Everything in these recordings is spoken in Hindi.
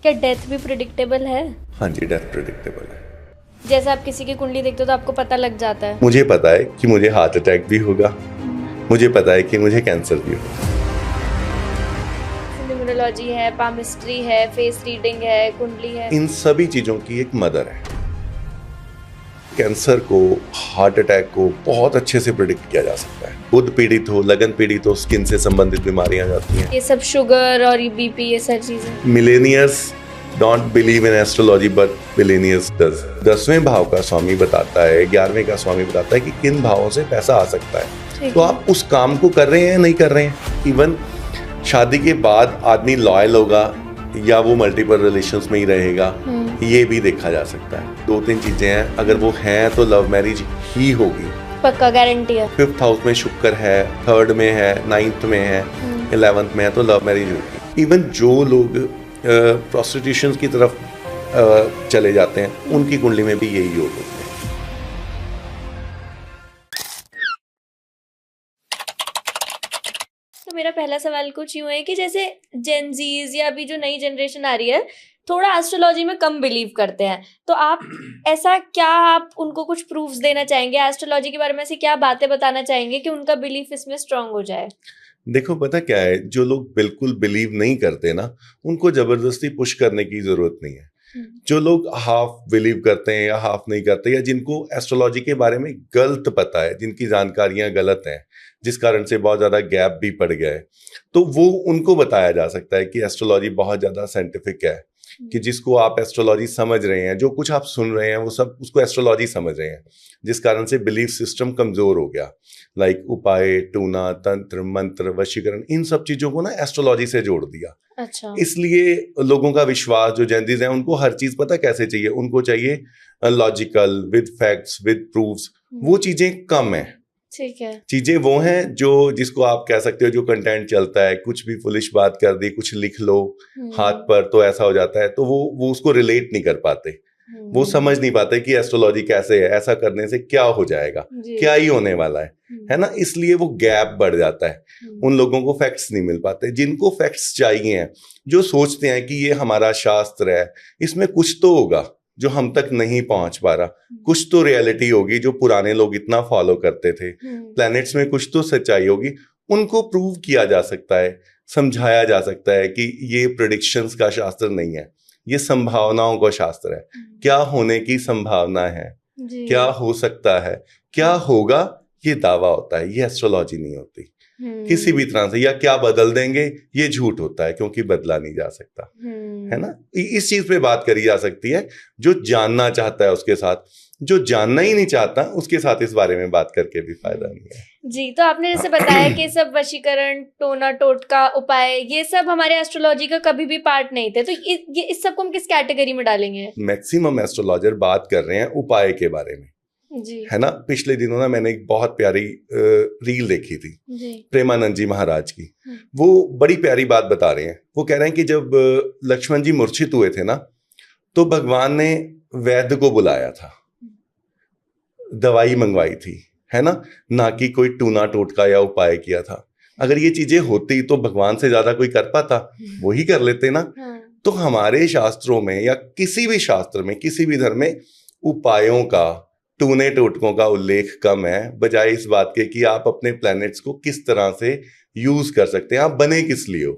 क्या डेथ भी प्रिडिक्टेबल है? हाँ जी, डेथ प्रिडिक्टेबल है। जैसे आप किसी की कुंडली देखते हो तो आपको पता लग जाता है? मुझे पता है कि मुझे हार्ट अटैक भी होगा, मुझे पता है कि मुझे कैंसर भी होगा। न्यूमरोलॉजी है, पामिस्ट्री है, फेस रीडिंग है, कुंडली है, इन सभी चीजों की एक मदर है। कैंसर को, हार्ट अटैक को बहुत अच्छे से प्रिडिक्ट किया जा सकता है। बुध पीड़ित हो, लगन पीड़ित हो, स्किन से संबंधित बीमारियां जाती हैं। ये सब शुगर और बीपी, ये सारी चीजें। Millionaires don't believe in astrology but millionaires does. 10वें भाव का स्वामी बताता है, 11वें का स्वामी बताता है कि किन भावों से पैसा आ सकता है। तो आप उस काम को कर रहे हैं या नहीं कर रहे हैं। इवन शादी के बाद आदमी लॉयल होगा या वो मल्टीपल रिलेशंस में ही रहेगा, ये भी देखा जा सकता है। 2-3 चीजें हैं, अगर वो हैं तो लव मैरिज ही होगी, पक्का गारंटी है। 5th हाउस में शुक्र है, 3rd में है, 9th में है, 11th में है, तो लव मैरिज होगी। इवन जो लोग प्रोस्टिट्यूशन की तरफ चले जाते हैं, उनकी कुंडली में भी यही योग होते हैं। तो मेरा पहला सवाल कुछ यूं है कि जैसे जेनजीज या अभी जो नई जनरेशन आ रही है, थोड़ा एस्ट्रोलॉजी में कम बिलीव करते हैं, तो आप ऐसा क्या, आप उनको कुछ प्रूफ्स देना चाहेंगे एस्ट्रोलॉजी के बारे में? ऐसी क्या बातें बताना चाहेंगे कि उनका बिलीफ इसमें स्ट्रांग हो जाए? देखो, पता क्या है, जो लोग बिल्कुल बिलीव नहीं करते ना, उनको जबरदस्ती पुश करने की जरूरत नहीं है। जो लोग हाफ बिलीव करते हैं या हाफ नहीं करते, या जिनको एस्ट्रोलॉजी के बारे में गलत पता है, जिनकी जानकारियां गलत हैं, जिस कारण से बहुत ज्यादा गैप भी पड़ गया है, तो वो उनको बताया जा सकता है कि एस्ट्रोलॉजी बहुत ज्यादा साइंटिफिक है, कि जिसको आप एस्ट्रोलॉजी समझ रहे हैं, जो कुछ आप सुन रहे हैं वो सब उसको एस्ट्रोलॉजी समझ रहे हैं, जिस कारण से बिलीफ सिस्टम कमजोर हो गया। लाइक उपाय, टूना, तंत्र, मंत्र, वशीकरण, इन सब चीजों को ना एस्ट्रोलॉजी से जोड़ दिया। अच्छा। इसलिए लोगों का विश्वास, जो जैनजीज हैं, उनको हर चीज पता कैसे चाहिए, उनको चाहिए logical, with facts, with proofs. वो चीजें कम है। ठीक है। चीजें वो हैं जो, जिसको आप कह सकते हो, जो कंटेंट चलता है, कुछ भी फुलिश बात कर दी, कुछ लिख लो हाथ पर तो ऐसा हो जाता है, तो वो उसको रिलेट नहीं कर पाते, वो समझ नहीं पाते कि एस्ट्रोलॉजी कैसे है, ऐसा करने से क्या हो जाएगा, क्या ही होने वाला है ना। इसलिए वो गैप बढ़ जाता है, उन लोगों को फैक्ट्स नहीं मिल पाते। जिनको फैक्ट्स चाहिए हैं, जो सोचते हैं कि ये हमारा शास्त्र है, इसमें कुछ तो होगा जो हम तक नहीं पहुंच पा रहा, कुछ तो रियलिटी होगी जो पुराने लोग इतना फॉलो करते थे, प्लैनेट्स में कुछ तो सच्चाई होगी, उनको प्रूव किया जा सकता है, समझाया जा सकता है कि ये प्रेडिक्शंस का शास्त्र नहीं है, ये संभावनाओं का शास्त्र है। क्या होने की संभावना है, क्या हो सकता है, क्या होगा, ये दावा होता है, ये एस्ट्रोलॉजी नहीं होती किसी भी तरह से। या क्या बदल देंगे, ये झूठ होता है, क्योंकि बदला नहीं जा सकता, है ना। इस चीज पे बात करी जा सकती है। जो जानना चाहता है उसके साथ, जो जानना ही नहीं चाहता उसके साथ इस बारे में बात करके भी फायदा नहीं है। जी, तो आपने जैसे बताया कि सब वशीकरण, टोना टोटका, उपाय, ये सब हमारे एस्ट्रोलॉजी का कभी भी पार्ट नहीं थे, तो ये इस सब को हम किस कैटेगरी में डालेंगे? मैक्सिमम एस्ट्रोलॉजर बात कर रहे हैं उपाय के बारे में, जी, है ना। पिछले दिनों ना मैंने एक बहुत प्यारी रील देखी थी जी, प्रेमानंद जी महाराज की। वो बड़ी प्यारी बात बता रहे हैं। वो कह रहे हैं कि जब लक्ष्मण जी मूर्छित हुए थे ना, तो भगवान ने वैद्य को बुलाया था, दवाई मंगवाई थी, है ना कि कोई टूना टोटका या उपाय किया था। अगर ये चीजें होती तो भगवान से ज्यादा कोई कर पाता, वो ही कर लेते ना। तो हमारे शास्त्रों में या किसी भी शास्त्र में, किसी भी धर्म में, उपायों का, टूने टोटकों का उल्लेख कम है, बजाय इस बात के कि आप अपने प्लैनेट्स को किस तरह से यूज कर सकते हैं, आप बने किस लिए हो,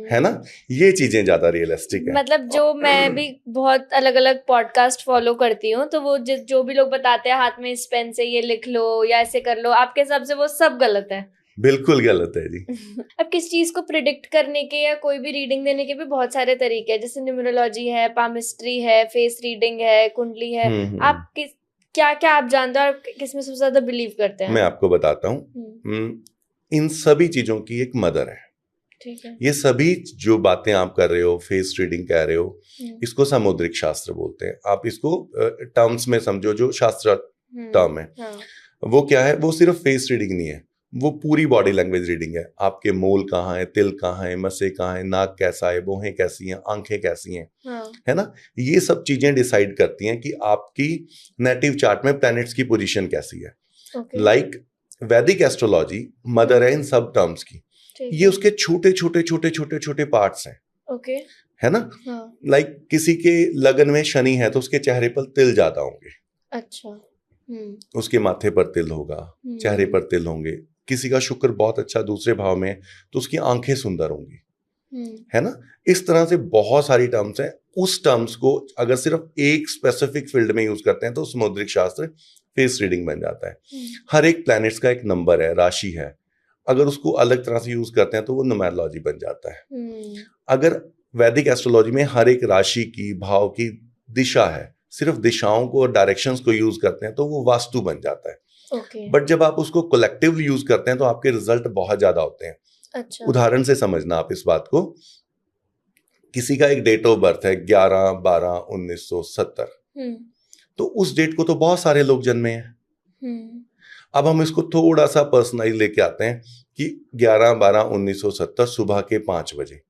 है ना। ये चीजें ज्यादा रियलिस्टिक है। मतलब जो मैं भी बहुत अलग अलग पॉडकास्ट फॉलो करती हूँ, तो वो जो भी लोग बताते हैं हाथ में इस पेन से ये लिख लो या ऐसे कर लो, आपके हिसाब से वो सब गलत है? बिल्कुल गलत है जी। अब किस चीज को प्रिडिक्ट करने के या कोई भी रीडिंग देने के भी बहुत सारे तरीके हैं, जैसे न्यूमरोलॉजी है, पामिस्ट्री है, फेस रीडिंग है, कुंडली है। आप क्या क्या आप जानते हो और किसमें सबसे ज्यादा बिलीव करते हैं? मैं आपको बताता हूँ। इन सभी चीजों की एक मदर है। ठीक है। ये सभी जो बातें आप कर रहे हो, फेस रीडिंग कह रहे हो, इसको सामुद्रिक शास्त्र बोलते हैं। आप इसको टर्म्स में समझो, जो शास्त्र टर्म है। वो क्या है, वो सिर्फ फेस रीडिंग नहीं है, वो पूरी बॉडी लैंग्वेज रीडिंग है। आपके मोल कहाँ है, तिल कहाँ है, मसे कहाँ है, नाक कैसा है, भौहें कैसी हैं, आंखें कैसी हैं, है ना। ये सब चीजें डिसाइड करती हैं कि आपकी नेटिव चार्ट में प्लैनेट्स की पोजीशन कैसी है। लाइक वैदिक एस्ट्रोलॉजी मदर है इन सब टर्म्स की। ये उसके छोटे छोटे छोटे छोटे छोटे पार्ट्स हैं। है ना। हाँ, लाइक किसी के लगन में शनि है तो उसके चेहरे पर तिल ज्यादा होंगे, अच्छा, उसके माथे पर तिल होगा, चेहरे पर तिल होंगे। किसी का शुक्र बहुत अच्छा दूसरे भाव में है तो उसकी आंखें सुंदर होंगी, है ना। इस तरह से बहुत सारी टर्म्स हैं। उस टर्म्स को अगर सिर्फ एक स्पेसिफिक फील्ड में यूज करते हैं तो समुद्रिक शास्त्र फेस रीडिंग बन जाता है। हर एक प्लैनेट्स का एक नंबर है, राशि है, अगर उसको अलग तरह से यूज करते हैं तो वो न्यूमेरोलॉजी बन जाता है। अगर वैदिक एस्ट्रोलॉजी में हर एक राशि की, भाव की दिशा है, सिर्फ दिशाओं को और डायरेक्शंस को यूज करते हैं तो वो वास्तु बन जाता है। ओके, बट जब आप उसको कलेक्टिवली यूज करते हैं तो आपके रिजल्ट बहुत ज्यादा होते हैं। अच्छा, उदाहरण से समझना आप इस बात को, किसी का एक डेट ऑफ बर्थ है 11/12/1970, तो उस डेट को तो बहुत सारे लोग जन्मे हैं। अब हम इसको थोड़ा सा पर्सनलाइज लेके आते हैं कि 11/12/1970 सुबह के 5 बजे,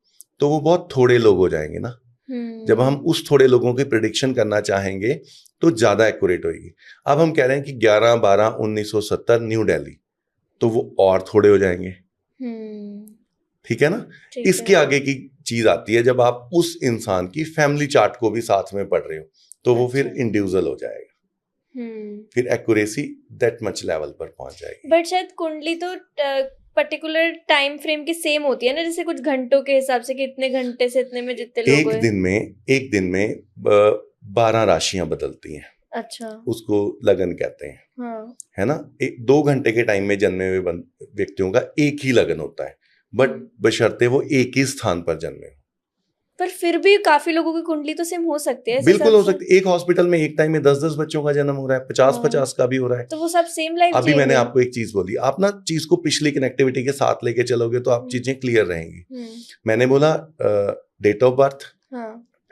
तो वो बहुत थोड़े लोग हो जाएंगे ना। जब हम उस थोड़े लोगों की प्रिडिक्शन करना चाहेंगे तो ज्यादा एक्यूरेट होगी। अब हम कह रहे हैं कि 11/12/1970 न्यू दिल्ली, तो वो और थोड़े हो जाएंगे, ठीक है ना। इसके आगे की चीज आती है जब आप उस इंसान की फैमिली चार्ट को भी साथ में पढ़ रहे हो तो वो फिर इंडिविजुअल हो जाएगा, फिर एक्यूरेसी दैट मच लेवल पर पहुंच जाएगी। बट शायद कुंडली तो पर्टिकुलर टाइम फ्रेम की सेम होती है ना, जैसे कुछ घंटों के हिसाब से कि इतने घंटे से इतने में जितने लोग एक दिन में 12 राशियां बदलती हैं। अच्छा, उसको लगन कहते हैं, हाँ, है ना। 2 घंटे के टाइम में जन्मे हुए व्यक्तियों का एक ही लगन होता है, बट बशर्ते वो एक ही स्थान पर जन्मे हो। पर फिर भी काफी लोगों की कुंडली तो सेम हो सकती है। बिल्कुल हो सकती है। एक हॉस्पिटल में एक टाइम में 10-10 बच्चों का जन्म हो रहा है, 50-50 का भी हो रहा है, तो वो सब सेम लाइफ अभी मैंने आपको एक चीज बोली, आप ना चीज को पिछली कनेक्टिविटी के साथ लेके चलोगे तो आप चीजें क्लियर रहेंगी। मैंने बोला डेट ऑफ बर्थ,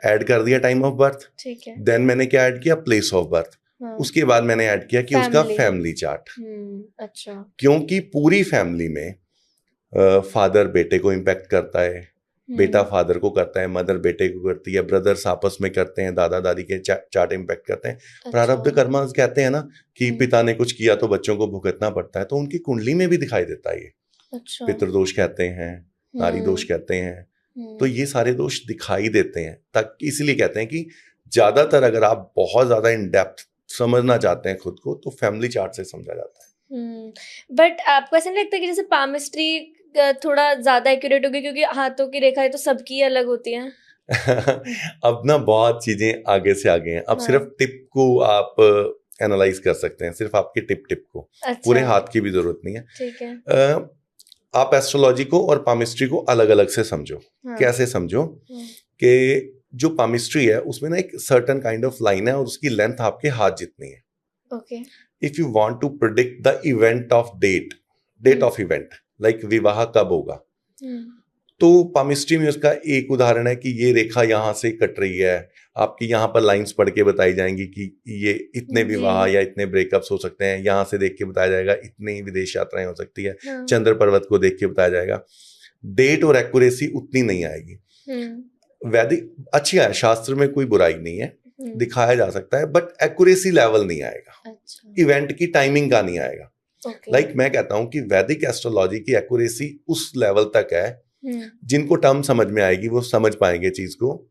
ऐड कर दिया टाइम ऑफ बर्थ, ठीक है, देन मैंने क्या ऐड किया, प्लेस ऑफ बर्थ, उसके बाद मैंने ऐड किया कि उसका फैमिली चार्ट। अच्छा, क्योंकि पूरी फैमिली में फादर बेटे को इम्पैक्ट करता है, बेटा फादर को करता है, मदर बेटे को करती है, ब्रदर्स आपस में करते हैं, दादा दादी के चार्ट इम्पैक्ट करते हैं। अच्छा, प्रारब्ध कर्म कहते हैं ना कि पिता ने कुछ किया तो बच्चों को भुगतना पड़ता है, तो उनकी कुंडली में भी दिखाई देता है ये। अच्छा, पितृदोष कहते हैं, नारी दोष कहते हैं, तो ये सारे दोष दिखाई देते हैं। तक इसलिए कहते हैं कि ज्यादातर अगर आप बहुत ज्यादा इन डेप्थ समझना चाहते हैं खुद को तो फैमिली चार्ट से समझा जाता है। बट आपको ऐसा नहीं लगता कि जैसे पामिस्ट्री थोड़ा ज्यादा एक्यूरेट होगी, क्योंकि हाथों की रेखाएं तो सबकी अलग होती हैं? अब ना बहुत चीजें आगे से आगे हैं। अब सिर्फ टिप को आप एनालाइज कर सकते हैं, सिर्फ आपके टिप को। अच्छा। पूरे हाथ की भी जरूरत नहीं है। ठीक है। आप एस्ट्रोलॉजी को और पामिस्ट्री को अलग अलग से समझो। कैसे समझो कि जो पामिस्ट्री है उसमें ना एक सर्टेन काइंड ऑफ लाइन है और उसकी लेंथ आपके हाथ जितनी है। Okay. If you want to predict the event of date of event, like विवाह कब होगा, तो पामिस्ट्री में उसका एक उदाहरण है कि ये रेखा यहाँ से कट रही है, आपकी यहाँ पर लाइंस पढ़ के बताई जाएंगी कि ये इतने विवाह या इतने ब्रेकअप्स हो सकते हैं, यहाँ से देख के बताया जाएगा इतनी विदेश यात्राएं हो सकती है, चंद्र पर्वत को देख के बताया जाएगा। डेट और एक्यूरेसी उतनी नहीं आएगी। वैदिक अच्छी है, शास्त्र में कोई बुराई नहीं है, दिखाया जा सकता है, बट एक्यूरेसी लेवल नहीं आएगा। अच्छा। इवेंट की टाइमिंग का नहीं आएगा। लाइक मैं कहता हूं कि वैदिक एस्ट्रोलॉजी की एक्यूरेसी उस लेवल तक है, जिनको टर्म समझ में आएगी वो समझ पाएंगे चीज को।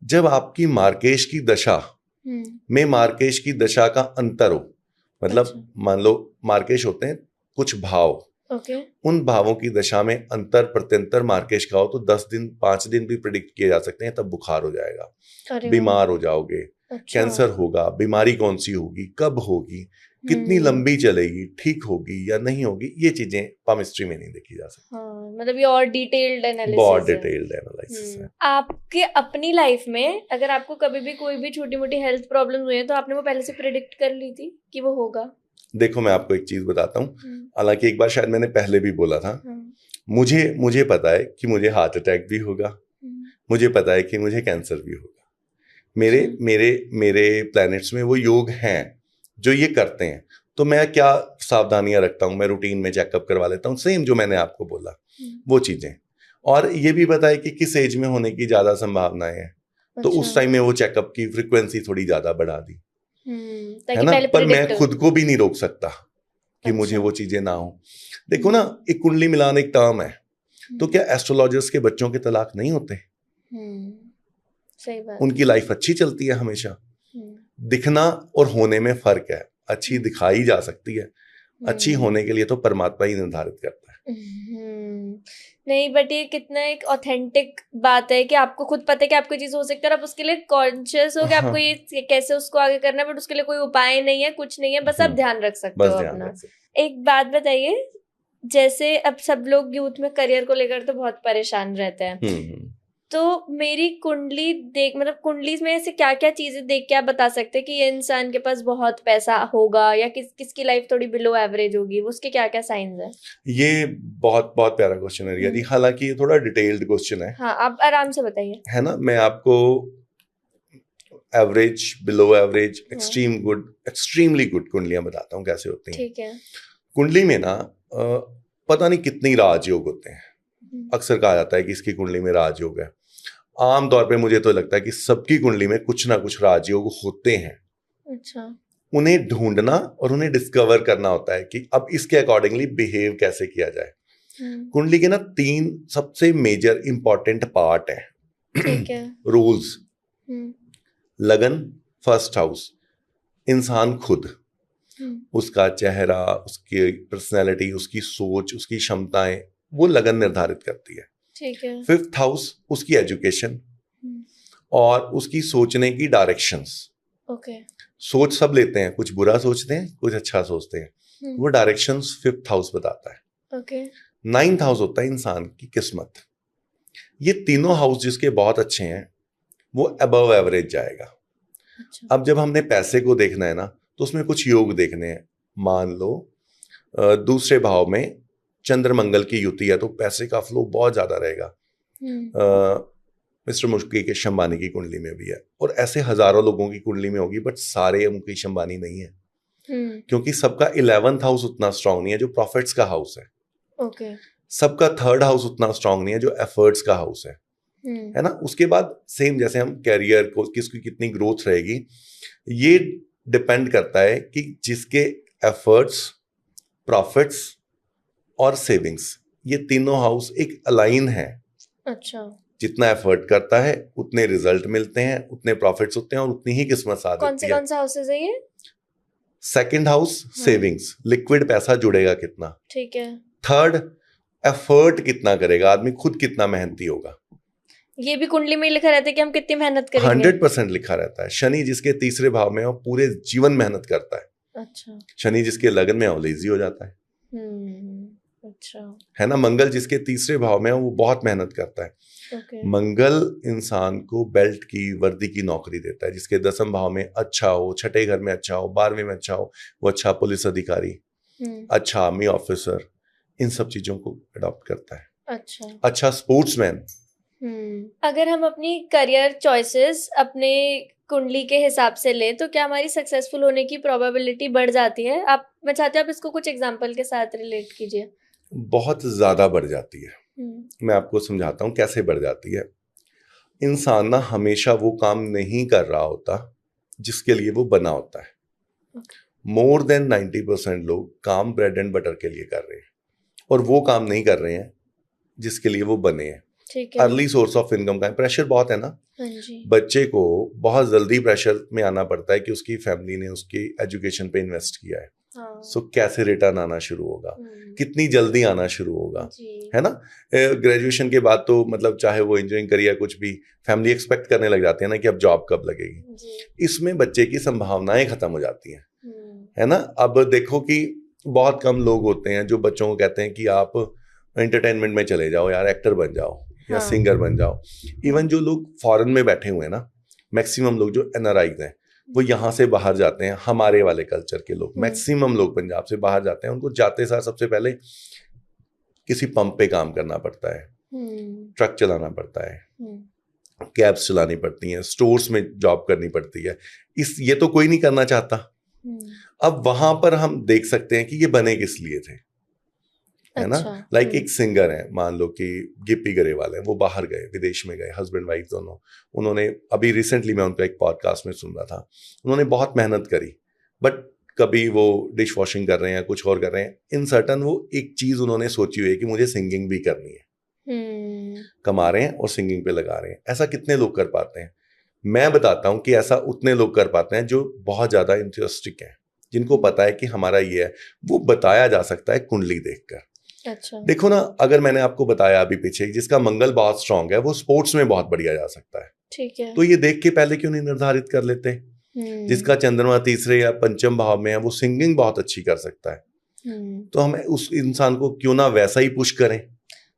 जब आपकी मार्केश की दशा में मार्केश की दशा का अंतर हो, मतलब मान लो मार्केश होते हैं कुछ भाव, उन भावों की दशा में अंतर प्रत्यंतर मार्केश का हो तो 10 दिन 5 दिन भी प्रिडिक्ट किए जा सकते हैं, तब बुखार हो जाएगा, बीमार हो जाओगे, कैंसर होगा, बीमारी कौन सी होगी, कब होगी, कितनी लंबी चलेगी, ठीक होगी या नहीं होगी, ये चीजें पामिस्ट्री में नहीं देखी जा सकती। मतलब ये और डिटेल्ड एनालिसिस है। बहुत डिटेल्ड एनालिसिस है। आपके अपनी लाइफ में अगर आपको कभी भी कोई भी छोटी मोटी हेल्थ प्रॉब्लम हुई है तो आपने वो पहले से प्रेडिक्ट कर ली थी कि वो होगा? देखो मैं आपको एक चीज बताता हूँ, हालांकि एक बार शायद मैंने पहले भी बोला था, मुझे पता है कि मुझे हार्ट अटैक भी होगा, मुझे पता है कि मुझे कैंसर भी होगा। मेरे प्लैनेट्स में वो योग हैं जो ये करते हैं, तो मैं क्या सावधानियां रखता हूँ, मैं रूटीन में चेकअप करवा लेता हूँ, सेम जो मैंने आपको बोला वो चीजें। और ये भी पता है कि किस एज में होने की ज्यादा संभावनाएं हैं, तो उस टाइम में वो चेकअप की फ्रिक्वेंसी थोड़ी ज्यादा बढ़ा दी, है ना। पर मैं खुद को भी नहीं रोक सकता कि मुझे वो चीजें ना हो। देखो ना, एक कुंडली मिलान एक टर्म है, तो क्या एस्ट्रोलॉजर्स के बच्चों के तलाक नहीं होते? सही बात। उनकी लाइफ अच्छी चलती है हमेशा। दिखना और होने में फर्क है। अच्छी दिखाई जा सकती है, अच्छी होने के लिए तो परमात्मा ही निर्धारित करता है। नहीं, बट ये कितना एक ऑथेंटिक बात है कि आपको खुद पता है कि आपको चीज हो सकती है और आप उसके लिए कॉन्शियस हो कि आपको ये कैसे उसको आगे करना है, बट उसके लिए कोई उपाय नहीं है, कुछ नहीं है, बस आप ध्यान रख सकते हो अपना। एक बात बताइए, जैसे अब सब लोग यूथ में करियर को लेकर तो बहुत परेशान रहते हैं, तो मेरी कुंडली देख, मतलब कुंडली में ऐसे क्या क्या चीजें देख के आप बता सकते हैं कि ये इंसान के पास बहुत पैसा होगा या किसकी लाइफ थोड़ी बिलो एवरेज होगी, उसके क्या क्या साइंस है? ये बहुत बहुत प्यारा क्वेश्चन है रिया जी, हालांकि ये थोड़ा डिटेल्ड क्वेश्चन है। हाँ, आप आराम से बताइए। है ना, मैं आपको average, below average, extreme good, extremely good कुंडलियां बताता हूँ कैसे होती हैं। ठीक है। कुंडली में ना पता नहीं कितनी राजयोग होते हैं। अक्सर कहा जाता है कि इसकी कुंडली में राजयोग है। आमतौर पे मुझे तो लगता है कि सबकी कुंडली में कुछ ना कुछ राजयोग होते हैं। अच्छा। उन्हें ढूंढना और उन्हें डिस्कवर करना होता है कि अब इसके अकॉर्डिंगली बिहेव कैसे किया जाए। कुंडली के ना 3 सबसे मेजर इंपॉर्टेंट पार्ट है। ठीक है। रूल्स। लगन, फर्स्ट हाउस, इंसान खुद, उसका चेहरा, उसकी पर्सनैलिटी, उसकी सोच, उसकी क्षमताएं, वो लगन निर्धारित करती है। ठीक है। 5th हाउस उसकी एजुकेशन और उसकी सोचने की डायरेक्शंस। ओके। सोच सब लेते हैं, कुछ बुरा सोचते हैं, कुछ अच्छा सोचते हैं, वो डायरेक्शंस 5th हाउस बताता है। ओके। 9th हाउस होता है इंसान की किस्मत। ये तीनों हाउस जिसके बहुत अच्छे हैं वो अबव एवरेज जाएगा। अच्छा। अब जब हमने पैसे को देखना है ना, तो उसमें कुछ योग देखने हैं। मान लो दूसरे भाव में चंद्र मंगल की युति है तो पैसे का फ्लो बहुत ज्यादा रहेगा। मिस्टर मुकेश अंबानी की कुंडली में भी है, और ऐसे हजारों लोगों की कुंडली में होगी, बट सारे मुकेश अंबानी नहीं है। क्योंकि सबका 11th हाउस उतना स्ट्रांग नहीं है जो प्रॉफिट्स का हाउस है। ओके। सबका 3rd हाउस उतना स्ट्रांग नहीं है जो एफर्ट्स का हाउस है ना। उसके बाद सेम जैसे हम कैरियर को किसकी कितनी ग्रोथ रहेगी, ये डिपेंड करता है कि जिसके एफर्ट्स, प्रॉफिट्स और सेविंग्स, ये तीनों हाउस एक अलाइन है। अच्छा। जितना एफर्ट करता है उतने रिजल्ट मिलते हैं, उतने प्रॉफिट्स होते हैं और उतनी ही किस्मत साथ देती है। कौन से हाउसेस है ये? 2nd हाउस सेविंग्स, लिक्विड पैसा जुड़ेगा कितना। ठीक है। 3rd एफर्ट कितना करेगा आदमी, खुद कितना मेहनती होगा। ये भी कुंडली में लिखा रहता है कि हम कितनी मेहनत करेंगे। 100% लिखा रहता है। शनि जिसके 3रे भाव में है वो पूरे जीवन मेहनत करता है। अच्छा। शनि जिसके लगन में है लेजी हो जाता है। अच्छा। है ना। मंगल जिसके 3रे भाव में है वो बहुत मेहनत करता है। मंगल इंसान को बेल्ट की, वर्दी की नौकरी देता है। जिसके 10th भाव में अच्छा हो, छठे घर में अच्छा हो, 12वें में अच्छा हो, वो अच्छा पुलिस अधिकारी, अच्छा आर्मी ऑफिसर, इन सब चीजों को अडॉप्ट करता है। अच्छा स्पोर्ट्समैन। अगर हम अपनी करियर चॉइसेस अपने कुंडली के हिसाब से ले तो क्या हमारी सक्सेसफुल होने की प्रोबेबिलिटी बढ़ जाती है? मैं चाहती हूँ आप इसको कुछ एग्जांपल के साथ रिलेट कीजिए। बहुत ज्यादा बढ़ जाती है। मैं आपको समझाता हूँ कैसे बढ़ जाती है। इंसान ना हमेशा वो काम नहीं कर रहा होता जिसके लिए वो बना होता है। मोर देन 90% लोग काम ब्रेड एंड बटर के लिए कर रहे हैं और वो काम नहीं कर रहे हैं जिसके लिए वो बने हैं। अर्ली सोर्स ऑफ इनकम का प्रेशर बहुत है ना। बच्चे को बहुत जल्दी प्रेशर में आना पड़ता है कि उसकी फैमिली ने उसकी एजुकेशन पे इन्वेस्ट किया है। सो कैसे रिटर्न आना शुरू होगा, कितनी जल्दी आना शुरू होगा, है ना। ग्रेजुएशन के बाद तो मतलब चाहे वो इंजीनियरिंग करिए कुछ भी, फैमिली एक्सपेक्ट करने लग जाती है ना कि अब जॉब कब लगेगी। इसमें बच्चे की संभावनाएं खत्म हो जाती हैं, है ना। अब देखो कि बहुत कम लोग होते हैं जो बच्चों को कहते हैं कि आप एंटरटेनमेंट में चले जाओ यार, एक्टर बन जाओ या सिंगर बन जाओ। इवन जो लोग फॉरेन में बैठे हुए हैं ना, मैक्सिमम लोग जो एनआरआईज हैं वो यहाँ से बाहर जाते हैं। हमारे वाले कल्चर के लोग, मैक्सिमम लोग पंजाब से बाहर जाते हैं। उनको जाते सार सबसे पहले किसी पंप पे काम करना पड़ता है, ट्रक चलाना पड़ता है, कैब्स चलानी पड़ती हैं, स्टोर्स में जॉब करनी पड़ती है। ये तो कोई नहीं करना चाहता। अब वहां पर हम देख सकते हैं कि ये बने किस लिए थे, है ना। लाइक एक सिंगर है, मान लो कि गिप्पी गरेवाल है, वो बाहर गए, विदेश में गए, हस्बैंड वाइफ दोनों। उन्होंने अभी रिसेंटली मैं उनका एक पॉडकास्ट में सुन रहा था, उन्होंने बहुत मेहनत करी, बट कभी वो डिश वॉशिंग कर रहे हैं, कुछ और कर रहे हैं। इन सर्टन वो एक चीज उन्होंने सोची हुई है कि मुझे सिंगिंग भी करनी है। कमा रहे हैं और सिंगिंग पे लगा रहे हैं। ऐसा कितने लोग कर पाते हैं? मैं बताता हूँ कि ऐसा उतने लोग कर पाते हैं जो बहुत ज्यादा इंटरेस्टिक हैं, जिनको पता है कि हमारा ये है। वो बताया जा सकता है कुंडली देखकर। अच्छा। देखो ना, अगर मैंने आपको बताया अभी पीछे जिसका मंगल बहुत स्ट्रांग है वो स्पोर्ट्स में बहुत बढ़िया जा सकता है, ठीक है। तो ये देख के पहले क्यों नहीं निर्धारित कर लेते? जिसका चंद्रमा तीसरे या पंचम भाव में है वो सिंगिंग बहुत अच्छी कर सकता है, तो हम उस इंसान को क्यों ना वैसा ही पुश करें।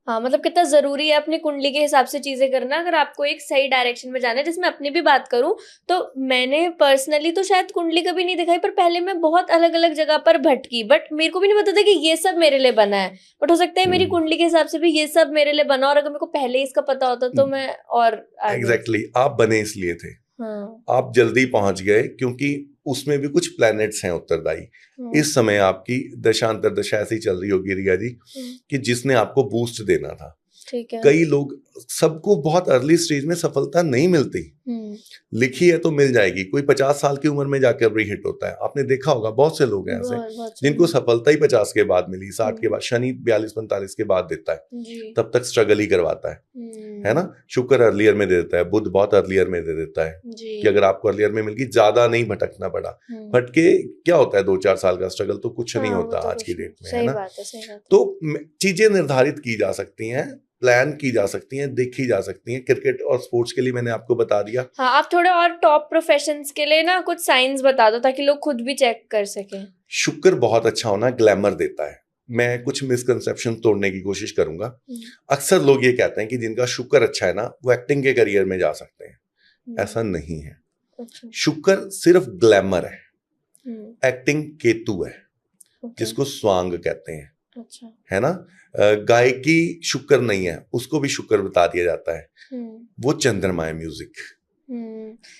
हाँ, मतलब कितना जरूरी है अपनी कुंडली के हिसाब से चीजें करना, अगर आपको एक सही डायरेक्शन में जाना है। जिसमें अपनी भी बात करूं तो मैंने पर्सनली तो शायद कुंडली कभी नहीं दिखाई, पर पहले मैं बहुत अलग अलग जगह पर भटकी, बट मेरे को भी नहीं पता था कि ये सब मेरे लिए बना है। बट हो सकता है मेरी कुंडली के हिसाब से भी ये सब मेरे लिए बना, और अगर मेरे को पहले ही इसका पता होता तो मैं और एग्जैक्टली आप बने इसलिए थे। हाँ। आप जल्दी पहुंच गए क्योंकि उसमें भी कुछ प्लैनेट्स हैं उत्तरदायी। इस समय आपकी दशांतर दशा ऐसी चल रही होगी रिया जी कि जिसने आपको बूस्ट देना था। ठीक है। कई लोग, सबको बहुत अर्ली स्टेज में सफलता नहीं मिलती, लिखी है तो मिल जाएगी। कोई 50 साल की उम्र में जाकर रीहिट होता है, आपने देखा होगा बहुत से लोग हैं ऐसे जिनको सफलता ही 50 के बाद मिली, 60 के बाद। शनि 42-45 के बाद देता है, तब तक स्ट्रगल ही करवाता है ना। शुक्र अर्लियर में दे देता है, बुध बहुत अर्लियर में दे देता है कि अगर आपको अर्लियर में मिल गई, ज्यादा नहीं भटकना पड़ा। भटके क्या होता है, 2-4 साल का स्ट्रगल तो कुछ नहीं होता आज की डेट में, है ना। तो चीजें निर्धारित की जा सकती हैं, प्लान की जा सकती हैं, देखी जा सकती हैं। क्रिकेट और स्पोर्ट्स के लिए मैंने आपको बता दिया। हाँ, आप थोड़े और टॉप प्रोफेशंस के लिए ना कुछ साइंस बता दो ताकि लोग खुद भी चेक कर सकें। शुक्र बहुत अच्छा होना ग्लैमर देता है। मैं कुछ मिसकंसेप्शन तोड़ने की कोशिश करूंगा। अक्सर लोग ये कहते हैं कि जिनका शुक्र अच्छा है ना वो एक्टिंग के करियर में जा सकते हैं। ऐसा नहीं है। शुक्र सिर्फ ग्लैमर है, एक्टिंग केतु है, जिसको स्वांग कहते हैं। अच्छा। है ना। गायकी शुक्र नहीं है, उसको भी शुक्र बता दिया जाता है। वो चंद्रमा है, म्यूजिक।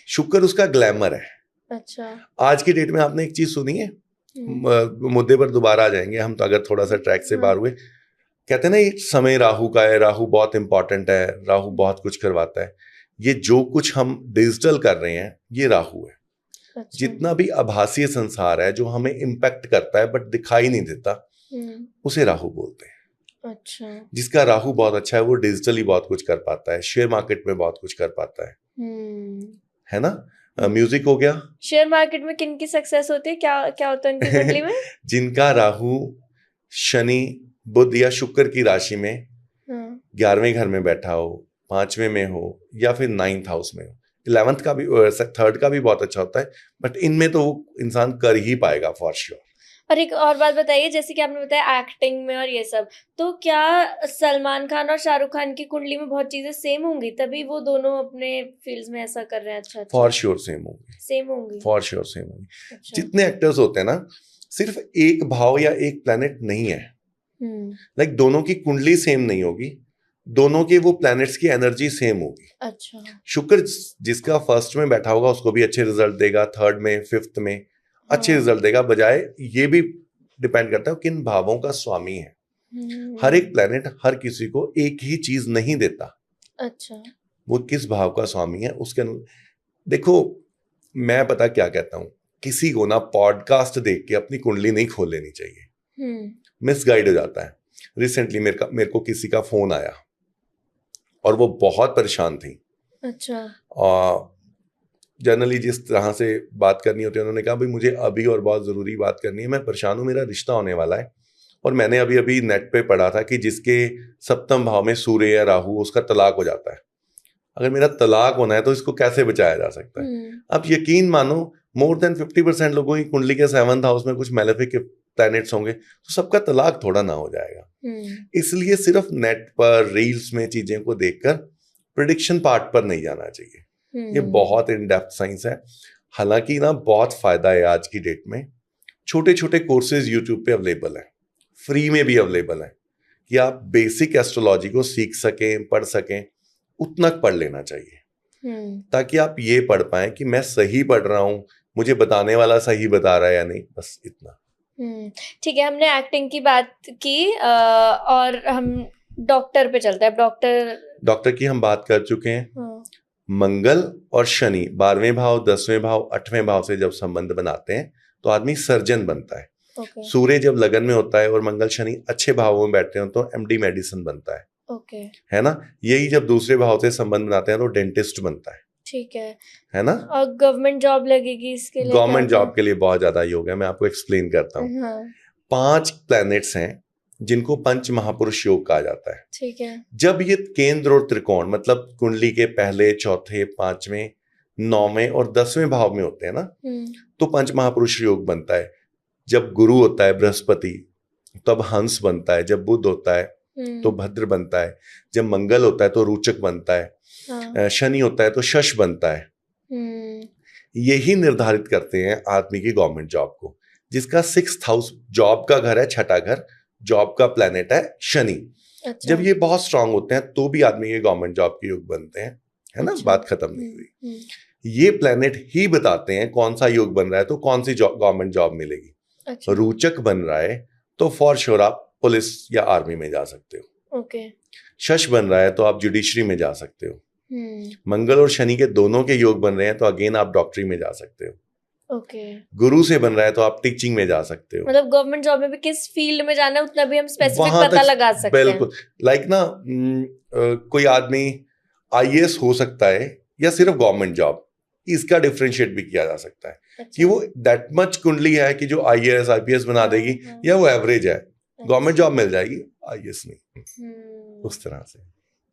शुक्र उसका ग्लैमर है। अच्छा। आज की डेट में आपने एक चीज सुनी है, मुद्दे पर दोबारा आ जाएंगे हम, तो अगर थोड़ा सा ट्रैक से बाहर हुए। कहते हैं ना, ये समय राहु का है, राहु बहुत इंपॉर्टेंट है, राहु बहुत कुछ करवाता है। ये जो कुछ हम डिजिटल कर रहे हैं ये राहु है। अच्छा। जितना भी आभासीय संसार है जो हमें इम्पैक्ट करता है बट दिखाई नहीं देता, उसे राहु बोलते हैं। अच्छा। जिसका राहु बहुत अच्छा है वो डिजिटली बहुत कुछ कर पाता है, शेयर मार्केट में बहुत कुछ कर पाता है ना। म्यूजिक हो गया। शेयर मार्केट में किन की सक्सेस होती है, क्या क्या होता है उनकी कुंडली में? जिनका राहु शनि बुध या शुक्र की राशि में 11वें घर में बैठा हो, 5वें में हो, या फिर 9th हाउस में हो। 11th का भी, 3rd का भी बहुत अच्छा होता है, बट इनमें तो वो इंसान कर ही पाएगा फॉर श्योर। और एक और बात बताइए, जैसे कि आपने बताया एक्टिंग में और ये सब, तो क्या सलमान खान और शाहरुख खान की कुंडली में बहुत चीजें सेम होंगी तभी वो दोनों अपने फील्ड्स में ऐसा कर रहे हैं? अच्छा। फॉर श्योर सेम होंगी, सेम होंगी, फॉर श्योर सेम होंगी। अच्छा। जितने एक्टर्स होते हैं ना, सिर्फ एक भाव या एक प्लैनेट नहीं है। लाइक दोनों की कुंडली सेम नहीं होगी, दोनों के वो प्लैनेट्स की एनर्जी सेम होगी। अच्छा। शुक्र जिसका फर्स्ट में बैठा होगा उसको भी अच्छे रिजल्ट देगा, 3rd में 5th में अच्छे रिजल्ट देगा। बजाय ये भी डिपेंड करता है किन भावों का स्वामी है। हर एक प्लैनेट हर किसी को एक ही चीज नहीं देता। अच्छा। वो किस भाव का स्वामी है उसके देखो, मैं पता क्या कहता हूं, किसी को ना पॉडकास्ट देख के अपनी कुंडली नहीं खोल लेनी चाहिए, मिसगाइड हो जाता है। रिसेंटली मेरे को किसी का फोन आया और वो बहुत परेशान थी। अच्छा। और जनरली जिस तरह से बात करनी होती है, उन्होंने कहा भाई मुझे अभी और बहुत ज़रूरी बात करनी है, मैं परेशान हूँ, मेरा रिश्ता होने वाला है। और मैंने अभी अभी नेट पे पढ़ा था कि जिसके 7th भाव में सूर्य या राहु, उसका तलाक हो जाता है। अगर मेरा तलाक होना है तो इसको कैसे बचाया जा सकता है? अब यकीन मानो मोर देन 50% लोगों की कुंडली के 7th हाउस में कुछ मैलेफिक प्लैनेट्स होंगे, तो सबका तलाक थोड़ा ना हो जाएगा। इसलिए सिर्फ नेट पर रील्स में चीजें को देखकर प्रेडिक्शन पार्ट पर नहीं जाना चाहिए। ये बहुत इन डेप्थ साइंस है। हालांकि ना बहुत फायदा है आज की डेट में। छोटे छोटे कोर्सेज यूट्यूब पे अवेलेबल है, फ्री में भी अवेलेबल है, कि आप बेसिक एस्ट्रोलॉजी को सीख सकें, पढ़ सकें। उतना पढ़ लेना चाहिए ताकि आप ये पढ़ पाए कि मैं सही पढ़ रहा हूं, मुझे बताने वाला सही बता रहा है या नहीं, बस इतना। ठीक है, हमने एक्टिंग की बात की और हम डॉक्टर पे चलते हैं। डॉक्टर की हम बात कर चुके हैं। मंगल और शनि 12वें भाव, 10वें भाव, 8वें भाव से जब संबंध बनाते हैं तो आदमी सर्जन बनता है। सूर्य जब लगन में होता है और मंगल शनि अच्छे भावों में बैठते हो तो MD मेडिसिन बनता है। है ना। यही जब दूसरे भाव से संबंध बनाते हैं तो डेंटिस्ट बनता है। ठीक है ना। और गवर्नमेंट जॉब लगेगी इसके लिए? गवर्नमेंट जॉब के लिए बहुत ज्यादा योग है, मैं आपको एक्सप्लेन करता हूँ। हाँ 5 प्लैनेट्स हैं जिनको पंच महापुरुष योग कहा जाता है। ठीक है। जब ये केंद्र और त्रिकोण मतलब कुंडली के पहले, चौथे, 5वें, 9वें और 10वें भाव में होते हैं ना, तो पंच महापुरुष योग बनता है। जब गुरु होता है बृहस्पति तब हंस बनता है, जब बुध होता है तो भद्र बनता है, जब मंगल होता है तो रोचक बनता है, हाँ। शनि होता है तो शश बनता है। यही निर्धारित करते हैं आदमी की गवर्नमेंट जॉब को, जिसका 6th हाउस जॉब का घर है, छठा घर जॉब का प्लेनेट है शनि। अच्छा। जब ये बहुत स्ट्रांग होते हैं तो भी आदमी के गवर्नमेंट जॉब के योग बनते हैं, है ना। अच्छा। बात खत्म नहीं हुई। ये प्लेनेट ही बताते हैं कौन सा योग बन रहा है तो कौन सी गवर्नमेंट जॉब मिलेगी। अच्छा। रोचक बन रहा है तो फॉर श्योर आप पुलिस या आर्मी में जा सकते हो। ओके। शश बन रहा है तो आप जुडिशरी में जा सकते हो। मंगल और शनि के दोनों के योग बन रहे हैं तो अगेन आप डॉक्टरी में जा सकते हो। ओके। गुरु से बन रहा है तो आप टीचिंग में जा सकते हो। मतलब गवर्नमेंट जॉब में भी किस फील्ड में जाना है उतना भी हम स्पेसिफिक वहां पता तक लगा सकते हैं। बिल्कुल। लाइक ना कोई आदमी आईएएस हो सकता है या सिर्फ गवर्नमेंट जॉब, इसका डिफरेंशिएट भी किया जा सकता है। अच्छा। कि वो दैट मच कुंडली है कि जो आईएएस आईपीएस बना देगी, या वो एवरेज है, गवर्नमेंट जॉब मिल जाएगी, आईएएस नहीं। उस तरह से।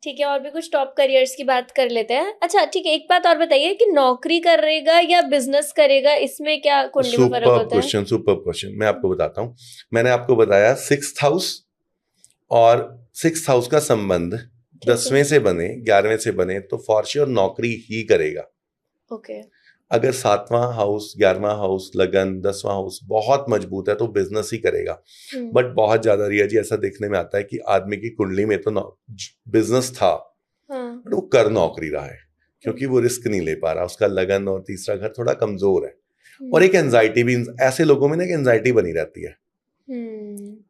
ठीक है, और भी कुछ टॉप करियर्स की बात कर लेते हैं। अच्छा ठीक है, एक बात और बताइए कि नौकरी करेगा या बिजनेस करेगा, इसमें क्या कुंडली में फर्क होता है? सुपर क्वेश्चन, मैं आपको बताता हूँ। मैंने आपको बताया 6th हाउस और 6th हाउस का संबंध 10वें से बने, 11वें से बने तो फॉर श्योर नौकरी ही करेगा। ओके। अगर 7वां हाउस, 11वां हाउस, लगन, 10वां हाउस बहुत मजबूत है तो बिजनेस ही करेगा। बट बहुत ज्यादा रिया जी ऐसा देखने में आता है कि आदमी की कुंडली में तो बिजनेस था, बट वो कर नौकरी रहा है क्योंकि वो रिस्क नहीं ले पा रहा। उसका लगन और तीसरा घर थोड़ा कमजोर है। और एक एंजाइटी भी ऐसे लोगों में ना, एक एंजाइटी बनी रहती है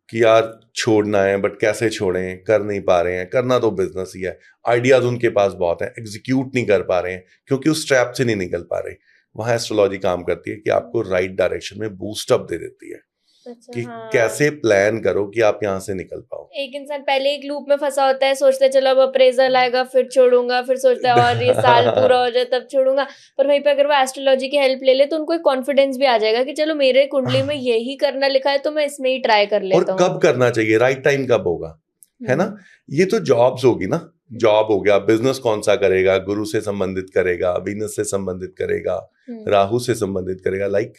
कि यार छोड़ना है बट कैसे छोड़ें, कर नहीं पा रहे हैं, करना तो बिजनेस ही है। आइडियाज उनके पास बहुत है, एग्जीक्यूट नहीं कर पा रहे हैं क्योंकि उस ट्रैप से नहीं निकल पा रहे। वहां एस्ट्रोलॉजी काम करती है कि आपको राइट डायरेक्शन में बूस्ट अप दे देती है। अच्छा, कि हाँ। कैसे प्लान करो कि आप यहाँ से निकल पाओ। एक इंसान पहले एक लूप में फंसा होता है, सोचता है चलो अब अप्रेजल आएगा फिर छोड़ूंगा, फिर सोचता है और ये साल पूरा हो जाए तब छोड़ूंगा। पर वहीं पे अगर वो एस्ट्रोलॉजी की हेल्प ले ले तो उनको एक कॉन्फिडेंस भी आ जाएगा कि चलो मेरे कुंडली में यही करना लिखा है तो मैं इसमें ही ट्राई कर लेता हूँ। और कब करना चाहिए, राइट टाइम कब होगा, है ना। ये तो जॉब्स होगी ना, जॉब हो गया। बिजनेस कौन सा करेगा, गुरु से संबंधित करेगा, वीनस से संबंधित करेगा, राहु से संबंधित करेगा, लाइक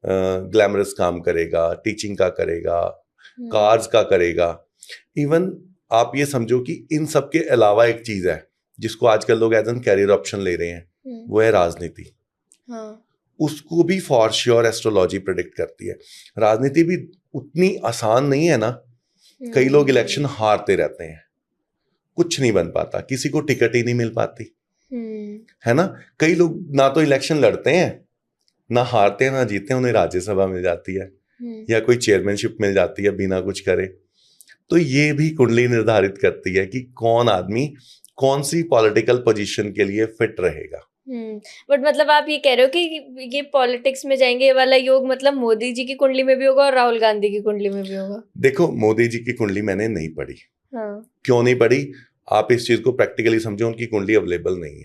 ग्लैमरस काम करेगा, टीचिंग का करेगा, कार्स का करेगा। इवन आप ये समझो कि इन सब के अलावा एक चीज है जिसको आजकल लोग एज एन कैरियर ऑप्शन ले रहे हैं, वो है राजनीति। उसको भी फॉर श्योर एस्ट्रोलॉजी प्रेडिक्ट करती है। राजनीति भी उतनी आसान नहीं है ना। कई लोग इलेक्शन हारते रहते हैं, कुछ नहीं बन पाता, किसी को टिकट ही नहीं मिल पाती, है ना। कई लोग ना तो इलेक्शन लड़ते हैं, ना हारते हैं, ना जीतते हैं, उन्हें राज्यसभा मिल जाती है या कोई चेयरमैनशिप मिल जाती है बिना कुछ करे। तो ये भी कुंडली निर्धारित करती है कि कौन आदमी कौन सी पॉलिटिकल पोजीशन के लिए फिट रहेगा। बट मतलब आप ये कह रहे हो कि ये पॉलिटिक्स में जाएंगे, ये वाला योग मतलब मोदी जी की कुंडली में भी होगा और राहुल गांधी की कुंडली में भी होगा? देखो, मोदी जी की कुंडली मैंने नहीं पढ़ी। क्यों नहीं पढ़ी, आप इस चीज को प्रैक्टिकली समझो, उनकी कुंडली अवेलेबल नहीं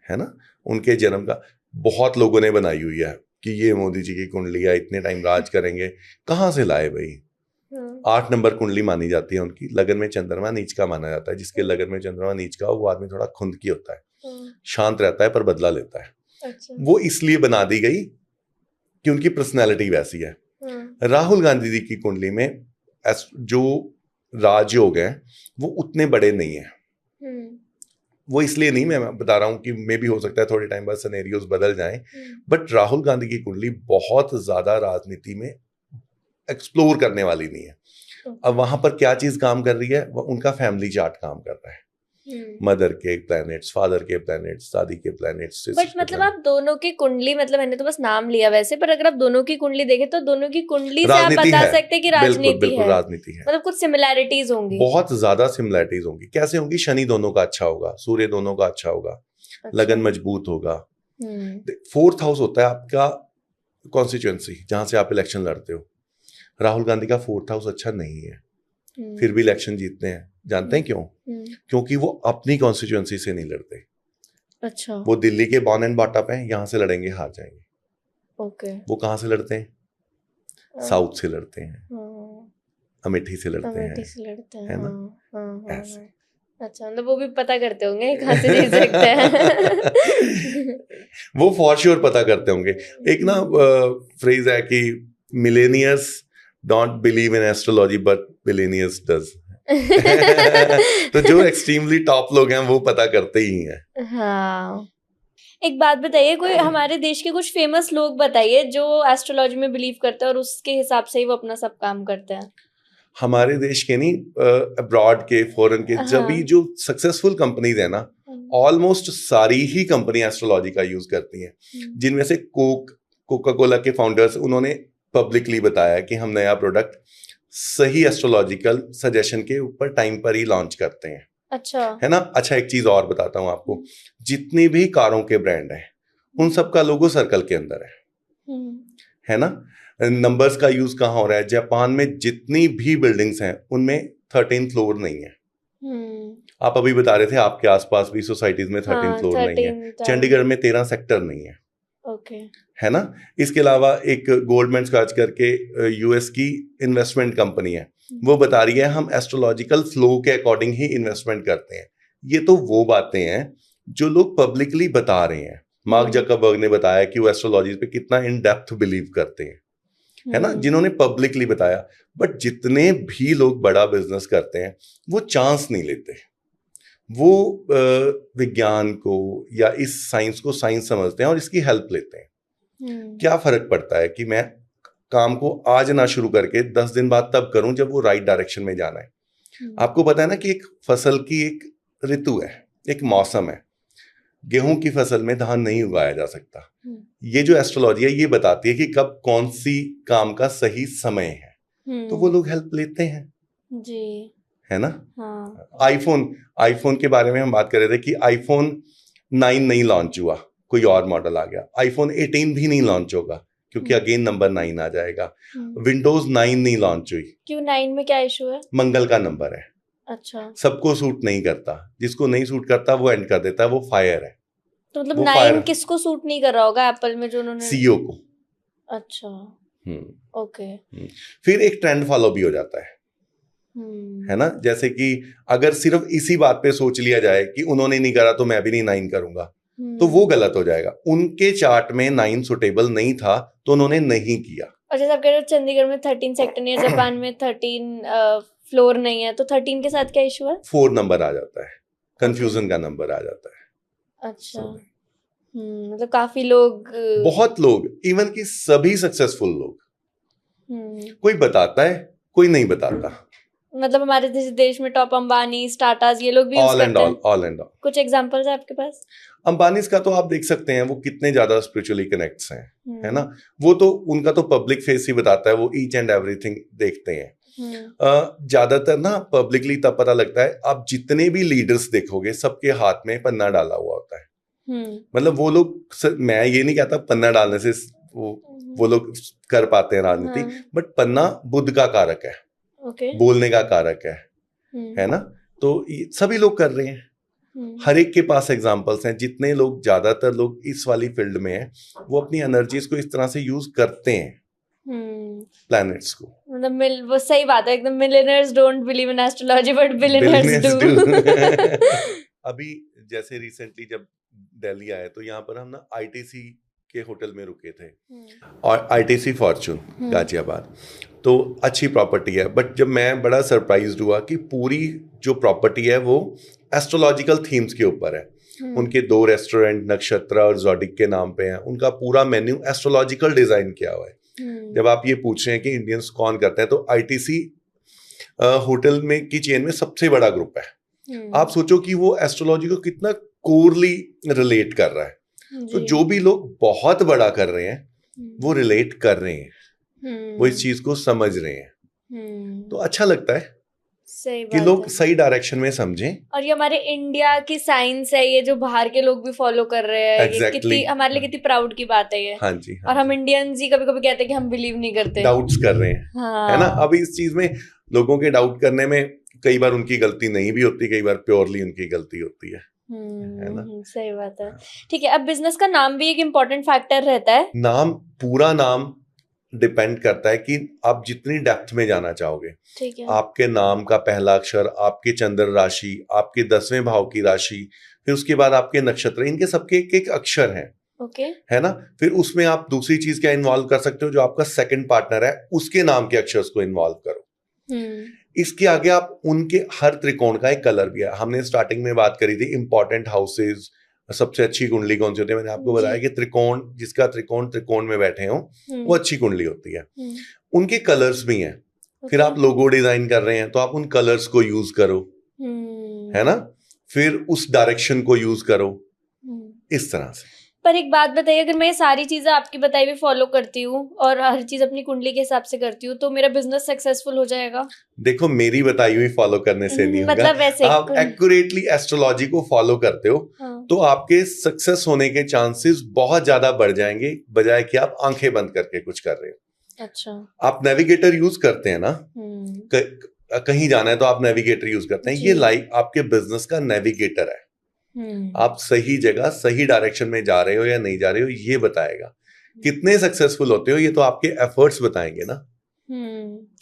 है ना। उनके जन्म का बहुत लोगों ने बनाई हुई है कि ये मोदी जी की कुंडली है, इतने टाइम राज करेंगे। कहाँ से लाए भाई? 8 नंबर कुंडली मानी जाती है उनकी। लगन में चंद्रमा नीच का माना जाता है। जिसके लगन में चंद्रमा नीच का हो वो आदमी थोड़ा खुंदकी होता है, शांत रहता है पर बदला लेता है। अच्छा। वो इसलिए बना दी गई कि उनकी पर्सनैलिटी वैसी है। राहुल गांधी जी की कुंडली में जो राजयोग है वो उतने बड़े नहीं है। वो इसलिए नहीं, मैं बता रहा हूं कि मे भी हो सकता है थोड़े टाइम बाद सिनेरियोस बदल जाएं, बट राहुल गांधी की कुंडली बहुत ज्यादा राजनीति में एक्सप्लोर करने वाली नहीं है। अब वहां पर क्या चीज काम कर रही है, वो उनका फैमिली चार्ट काम कर रहा है। मदर के प्लैनेट्स, फादर के प्लैनेट्स, दादी के प्लैनेट्स। बट मतलब आप दोनों की कुंडली, मतलब मैंने तो बस नाम लिया वैसे, पर अगर आप दोनों की कुंडली देखें तो दोनों की कुंडली से आप बता सकते हैं कि राजनीति है। राजनीति है, मतलब कुछ सिमिलैरिटीज होंगी, बहुत ज्यादा सिमिलैरिटीज होंगी। कैसे होंगी? शनि दोनों का अच्छा होगा, सूर्य दोनों का अच्छा होगा, लगन मजबूत होगा। 4th हाउस होता है आपका कॉन्स्टिट्यूएंसी, जहां से आप इलेक्शन लड़ते हो। राहुल गांधी का 4th हाउस अच्छा नहीं है, फिर भी इलेक्शन जीतते हैं। जानते हैं क्यों? क्योंकि वो अपनी कॉन्स्टिट्यूएंसी से नहीं लड़ते, अच्छा, वो दिल्ली के बॉर्न एंड बॉट अप हैं, यहाँ से लड़ेंगे हार जाएंगे। ओके। वो कहाँ से लड़ते हैं? साउथ से लड़ते हैं, हाँ, अमेठी से लड़ते अमेठी हैं, से लड़ते हैं, है ना? हाँ हाँ हाँ ऐसे। हाँ। अच्छा, मतलब वो भी पता करते होंगे कहाँ से जीत सकते हैं। वो फॉर श्योर पता करते होंगे। एक ना फ्रेज है कि millionaires don't believe in astrology but billionaires does. तो जो एक्सट्रीमली टॉप लोग हैं वो पता करते ही हैं। हाँ, एक बात बताइए, कोई हमारे देश के कुछ फेमस लोग बताइए जो एस्ट्रोलॉजी में बिलीव करते हैं और उसके हिसाब से ही वो अपना सब काम करते हैं। हमारे देश के नहीं, अब्रॉड के, फॉरेन के, जब भी हाँ। जो सक्सेसफुल कंपनीज है ना, ऑलमोस्ट सारी ही कंपनी एस्ट्रोलॉजी का यूज करती हैं। जिनमें से कोका कोला के फाउंडर्स, उन्होंने पब्लिकली बताया कि हम नया प्रोडक्ट सही एस्ट्रोलॉजिकल सजेशन के ऊपर टाइम पर ही लॉन्च करते हैं। अच्छा, है ना? अच्छा, एक चीज और बताता हूँ आपको, जितनी भी कारों के ब्रांड हैं उन सब का लोगो सर्कल के अंदर है ना? नंबर्स का यूज कहाँ हो रहा है? जापान में जितनी भी बिल्डिंग्स हैं उनमें 13 फ्लोर नहीं है। आप अभी बता रहे थे आपके आसपास भी सोसाइटीज में 13 फ्लोर नहीं है। चंडीगढ़ में 13 सेक्टर नहीं है। ओके, है ना? इसके अलावा एक गोल्डमैन स्कॉच करके यूएस की इन्वेस्टमेंट कंपनी है, वो बता रही है हम एस्ट्रोलॉजिकल फ्लो के अकॉर्डिंग ही इन्वेस्टमेंट करते हैं। ये तो वो बातें हैं जो लोग पब्लिकली बता रहे हैं। मार्क जकरबर्ग ने बताया कि वो एस्ट्रोलॉजी पे कितना इन डेप्थ बिलीव करते हैं, है ना, जिन्होंने पब्लिकली बताया। बट जितने भी लोग बड़ा बिजनेस करते हैं वो चांस नहीं लेते, वो विज्ञान को या इस साइंस को साइंस समझते हैं और इसकी हेल्प लेते हैं। क्या फर्क पड़ता है कि मैं काम को आज ना शुरू करके 10 दिन बाद तब करूं जब वो राइट डायरेक्शन में जाना है। आपको पता है ना कि एक फसल की एक ऋतु है, एक मौसम है। गेहूं की फसल में धान नहीं उगाया जा सकता। ये जो एस्ट्रोलॉजी है ये बताती है कि कब कौन सी काम का सही समय है। तो वो लोग हेल्प लेते हैं जी, है ना? हाँ। आईफोन के बारे में हम बात कर रहे थे कि आईफोन 9 नहीं लॉन्च हुआ, कोई और मॉडल आ गया। आईफोन 18 भी नहीं लॉन्च होगा क्योंकि अगेन नंबर 9 आ जाएगा। विंडोज 9 नहीं लॉन्च हुई। क्यों? 9 में क्या इशू है? मंगल का नंबर है। अच्छा, सबको सूट नहीं करता, जिसको नहीं सूट करता वो एंड कर देता है, वो फायर है। तो मतलब 9 किसको सूट नहीं कर रहा होगा एप्पल में जो उन्होंने? सीईओ को। अच्छा, ओके। फिर एक ट्रेंड फॉलो भी हो जाता है ना? जैसे कि अगर सिर्फ इसी बात पे सोच लिया जाए कि उन्होंने नहीं करा तो मैं भी नहीं 9 करूंगा, तो वो गलत हो जाएगा। उनके चार्ट में 9 सुटेबल नहीं था तो उन्होंने नहीं किया। और जैसे आप कह रहे हो चंडीगढ़ में 13 सेक्टर नहीं है, जापान में 13 फ्लोर नहीं है, तो 13 के साथ क्या इशू है? 4 नंबर आ जाता है, कंफ्यूजन का नंबर आ जाता है। अच्छा, मतलब काफी लोग, बहुत लोग, इवन कि सभी सक्सेसफुल लोग, कोई बताता है कोई नहीं बताता। मतलब हमारे देश में टॉप अंबानी, टाटास, ये लोग भी यूज करते हैं। All and all. कुछ एग्जांपल्स है आपके पास? अंबानीज का तो आप देख सकते हैं वो कितने ज्यादा स्पिरिचुअली कनेक्ट्स हैं, है ना? वो तो उनका तो पब्लिक फेस ही बताता है, वो ईच एंड एवरीथिंग देखते हैं। ज्यादातर ना पब्लिकली तब पता लगता है, आप जितने भी लीडर्स देखोगे सबके हाथ में पन्ना डाला हुआ होता है। मतलब वो लोग, मैं ये नहीं कहता पन्ना डालने से वो लोग कर पाते हैं राजनीति, बट पन्ना बुद्ध का कारक है, बोलने का कारक है ना? तो सभी लोग कर रहे हैं, हर एक के पास एग्जांपल्स हैं। जितने लोग, ज्यादातर लोग इस वाली फील्ड में हैं, वो अपनी एनर्जीज को इस तरह से यूज करते हैं, प्लैनेट्स को। मतलब वो सही बात है एकदम, millionaires don't believe in astrology but billionaires do. अभी जैसे रिसेंटली जब दिल्ली आए तो यहाँ पर हम ना आईटीसी के होटल में रुके थे, और आईटीसी फॉर्चून गाजियाबाद, तो अच्छी प्रॉपर्टी है। बट जब मैं बड़ा सरप्राइज्ड हुआ कि पूरी जो प्रॉपर्टी है वो एस्ट्रोलॉजिकल थीम्स के ऊपर है। उनके 2 रेस्टोरेंट नक्षत्र और ज़ोडिक के नाम पे हैं, उनका पूरा मेन्यू एस्ट्रोलॉजिकल डिजाइन किया हुआ है। जब आप ये पूछ रहे हैं कि इंडियंस कौन करते हैं, तो आईटीसी होटल में की चेन में सबसे बड़ा ग्रुप है। आप सोचो कि वो एस्ट्रोलॉजी को कितना कोरली रिलेट कर रहा है। तो जो भी लोग बहुत बड़ा कर रहे हैं वो रिलेट कर रहे हैं, वो इस चीज को समझ रहे हैं। तो अच्छा लगता है कि लोग सही डायरेक्शन में समझें। और ये हमारे इंडिया की साइंस है, ये जो बाहर के लोग भी फॉलो कर रहे हैं। Exactly. कितनी हमारे लिए कितनी प्राउड की बात है ये। हाँ जी, और हम इंडियंस ही कभी कभी कहते हैं कि हम बिलीव नहीं करते, डाउट्स कर रहे हैं। है ना? अभी इस चीज में लोगों के डाउट करने में कई बार उनकी गलती नहीं भी होती, कई बार प्योरली उनकी गलती होती है। है ना। सही बात है। ठीक है, अब बिजनेस का नाम भी एक इम्पोर्टेंट फैक्टर रहता है। नाम, पूरा नाम डिपेंड करता है कि आप जितनी डेप्थ में जाना चाहोगे। ठीक है। आपके नाम का पहला अक्षर, आपकी चंद्र राशि, आपके 10वें भाव की राशि, फिर उसके बाद आपके नक्षत्र, इनके सबके एक एक अक्षर हैं। ओके। है ना। फिर उसमें आप दूसरी चीज क्या इन्वॉल्व कर सकते हो, जो आपका सेकंड पार्टनर है उसके नाम के अक्षर को इन्वॉल्व करो। इसके आगे आप उनके हर त्रिकोण का एक कलर भी है। हमने स्टार्टिंग में बात करी थी इंपॉर्टेंट हाउसेज, सबसे अच्छी कुंडली कौन सी होती है। मैंने आपको बताया कि त्रिकोण, जिसका त्रिकोण में बैठे हो वो अच्छी कुंडली होती है। उनके कलर्स भी हैं। फिर आप लोगो डिजाइन कर रहे हैं तो आप उन कलर्स को यूज करो, है ना। फिर उस डायरेक्शन को यूज करो, इस तरह से। पर एक बात बताइए, अगर मैं ये सारी चीजें आपकी बताई हुई फॉलो करती हूँ और हर चीज अपनी कुंडली के हिसाब से करती हूँ, तो मेरा बिजनेस सक्सेसफुल हो जाएगा? देखो, मेरी बताई हुई फॉलो करने से नहीं होगा। मतलब वैसे आप एक्यूरेटली एस्ट्रोलॉजी को फॉलो करते हो, हाँ। तो आपके सक्सेस होने के चांसेस बहुत ज्यादा बढ़ जाएंगे, बजाय कि आप आंखें बंद करके कुछ कर रहे हो। अच्छा। आप नेविगेटर यूज करते हैं ना, कहीं जाना है तो आप नेविगेटर यूज करते हैं। ये लाइफ आपके बिजनेस का नेविगेटर है। आप सही जगह सही डायरेक्शन में जा रहे हो या नहीं जा रहे हो, ये बताएगा। कितने सक्सेसफुल होते हो, ये तो आपके एफर्ट्स बताएंगे ना।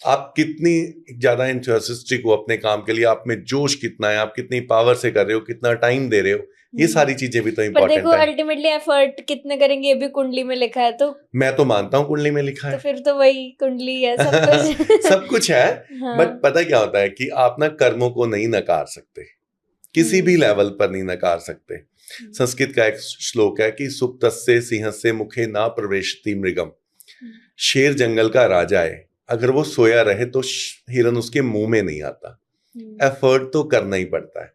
आप कितनी ज्यादा इंथुसियास्टिक हो अपने काम के लिए, आप में जोश कितना है, आप कितनी पावर से कर रहे हो, कितना टाइम दे रहे हो, ये सारी चीजें भी तो इम्पोर्टेंट है। पर देखो, अल्टीमेटली एफर्ट कितने करेंगे ये भी कुंडली में लिखा है। तो मैं तो मानता हूँ कुंडली में लिखा है, तो फिर तो वही कुंडली है, सब कुछ सब कुछ है। बट पता क्या होता है कि आप ना कर्मों को नहीं नकार सकते, किसी भी लेवल पर नहीं नकार सकते। संस्कृत का एक श्लोक है कि सुप्तस्य सिंहस्य मुखे ना प्रवेशति मृगम। शेर जंगल का राजा है, अगर वो सोया रहे तो हिरन उसके मुंह में नहीं आता। एफर्ट तो करना ही पड़ता है।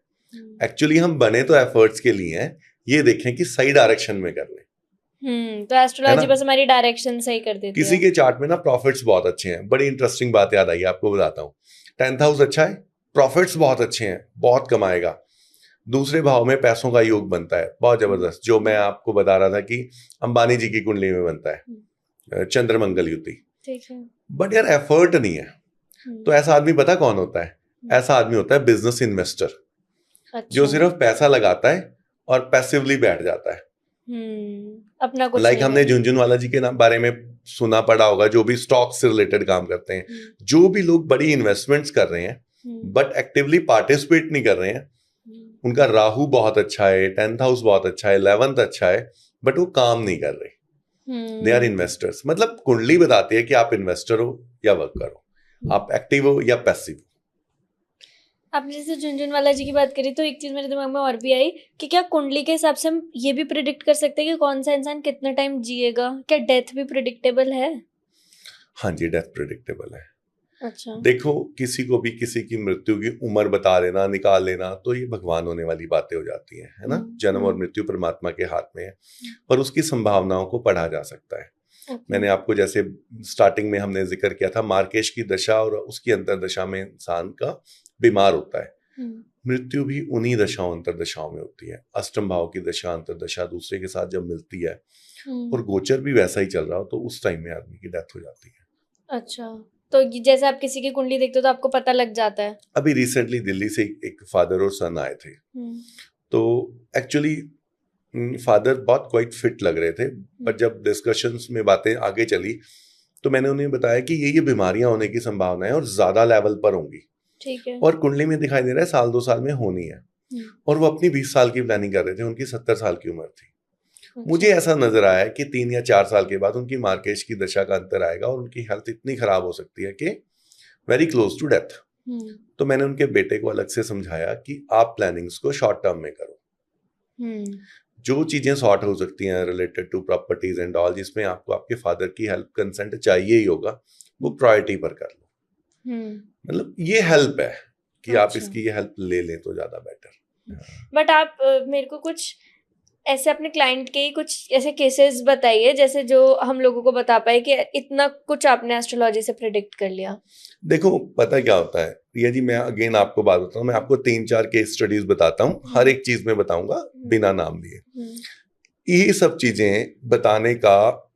एक्चुअली हम बने तो एफर्ट्स के लिए हैं, ये देखें कि सही डायरेक्शन में कर ले। तो एस्ट्रोलॉजी बस हमारी डायरेक्शन सही कर देती है। किसी के चार्ट में ना प्रॉफिट्स बहुत अच्छे हैं। बड़ी इंटरेस्टिंग बात याद आई, आपको बताता हूँ। 10th हाउस अच्छा है, प्रॉफिट्स बहुत अच्छे हैं, बहुत कमाएगा। दूसरे भाव में पैसों का योग बनता है बहुत जबरदस्त, जो मैं आपको बता रहा था कि अंबानी जी की कुंडली में बनता है, चंद्रमंगल युति। बट यार एफर्ट नहीं है। तो ऐसा आदमी पता कौन होता है? ऐसा आदमी होता है बिजनेस इन्वेस्टर। अच्छा। जो सिर्फ पैसा लगाता है और पैसिवली बैठ जाता है, अपना कुछ लाइक हमने झुनझुनवाला जी के बारे में सुना पड़ा होगा, जो भी स्टॉक से रिलेटेड काम करते हैं। जो भी लोग बड़ी इन्वेस्टमेंट्स कर रहे हैं बट एक्टिवली पार्टिसिपेट नहीं कर रहे हैं, उनका राहु बहुत अच्छा है, 10th हाउस बहुत अच्छा है, 11th अच्छा है, बट वो काम नहीं कर रहे। They are investors. मतलब कुंडली बताती है कि आप इन्वेस्टर हो या वर्कर हो, आप एक्टिव हो या पैसिव हो। आपने जैसे झुनझुनवाला जी की बात करी, तो एक चीज मेरे दिमाग में और भी आई कि क्या कुंडली के हिसाब से हम ये भी प्रिडिक्ट कर सकते हैं कि कौन सा इंसान कितना टाइम जिएगा? क्या डेथ भी प्रिडिक्टेबल है? हाँ जी, डेथ प्रिडिक्टेबल है। अच्छा। देखो, किसी को भी किसी की मृत्यु की उम्र बता लेना, निकाल लेना, तो ये भगवान होने वाली बातें हो जाती हैं, है ना। जन्म और मृत्यु परमात्मा के हाथ में है, पर उसकी संभावनाओं को पढ़ा जा सकता है। मैंने आपको जैसे स्टार्टिंग में हमने जिक्र किया था, मार्केश की दशा और उसकी अंतरदशा में इंसान का बीमार होता है। मृत्यु भी उन्हीं दशाओं अंतरदशाओं में होती है। अष्टम भाव की दशा अंतरदशा दूसरे के साथ जब मिलती है और गोचर भी वैसा ही चल रहा हो, तो उस टाइम में आदमी की डेथ हो जाती है। अच्छा, तो जैसे आप किसी की कुंडली देखते हो तो आपको पता लग जाता है? अभी रिसेंटली दिल्ली से एक फादर और सन आए थे, तो एक्चुअली फादर बहुत क्वाइट फिट लग रहे थे, पर जब डिस्कशंस में बातें आगे चली तो मैंने उन्हें बताया कि ये बीमारियां होने की संभावना है और ज्यादा लेवल पर होंगी। ठीक है। और कुंडली में दिखाई दे रहा है 1-2 साल में होनी है। और वो अपनी 20 साल की प्लानिंग कर रहे थे, उनकी 70 साल की उम्र थी। मुझे ऐसा नजर आया कि 3 या 4 साल के बाद उनकी मार्केश की दशा का अंतर आएगा और उनकी हेल्थ इतनी खराब हो सकती है कि वेरी क्लोज टू डेथ। तो मैंने उनके बेटे को अलग से समझाया कि आप प्लानिंग्स को शॉर्ट टर्म में करो। जो चीजें सॉर्ट हो सकती हैं related to properties and all, जिसमें आपको आपके फादर की हेल्प कंसेंट चाहिए ही होगा, वो प्रायोरिटी पर कर लो। मतलब ये हेल्प है कि अच्छा। आप इसकी ये हेल्प ले लें तो ज्यादा बेटर। बट आप मेरे को कुछ ऐसे अपने क्लाइंट के ही कुछ ऐसे केसेस बताइए, जैसे जो हम लोगों को बता पाए कि इतना कुछ आपने एस्ट्रोलॉजी से प्रेडिक्ट कर लिया। देखो, पता क्या होता है रिया जी, मैं अगेन आपको बात बताता हूँ। मैं आपको 3-4 केस स्टडीज बताता हूँ, हर एक चीज में बताऊंगा बिना नाम लिए। ये सब चीजें बताने का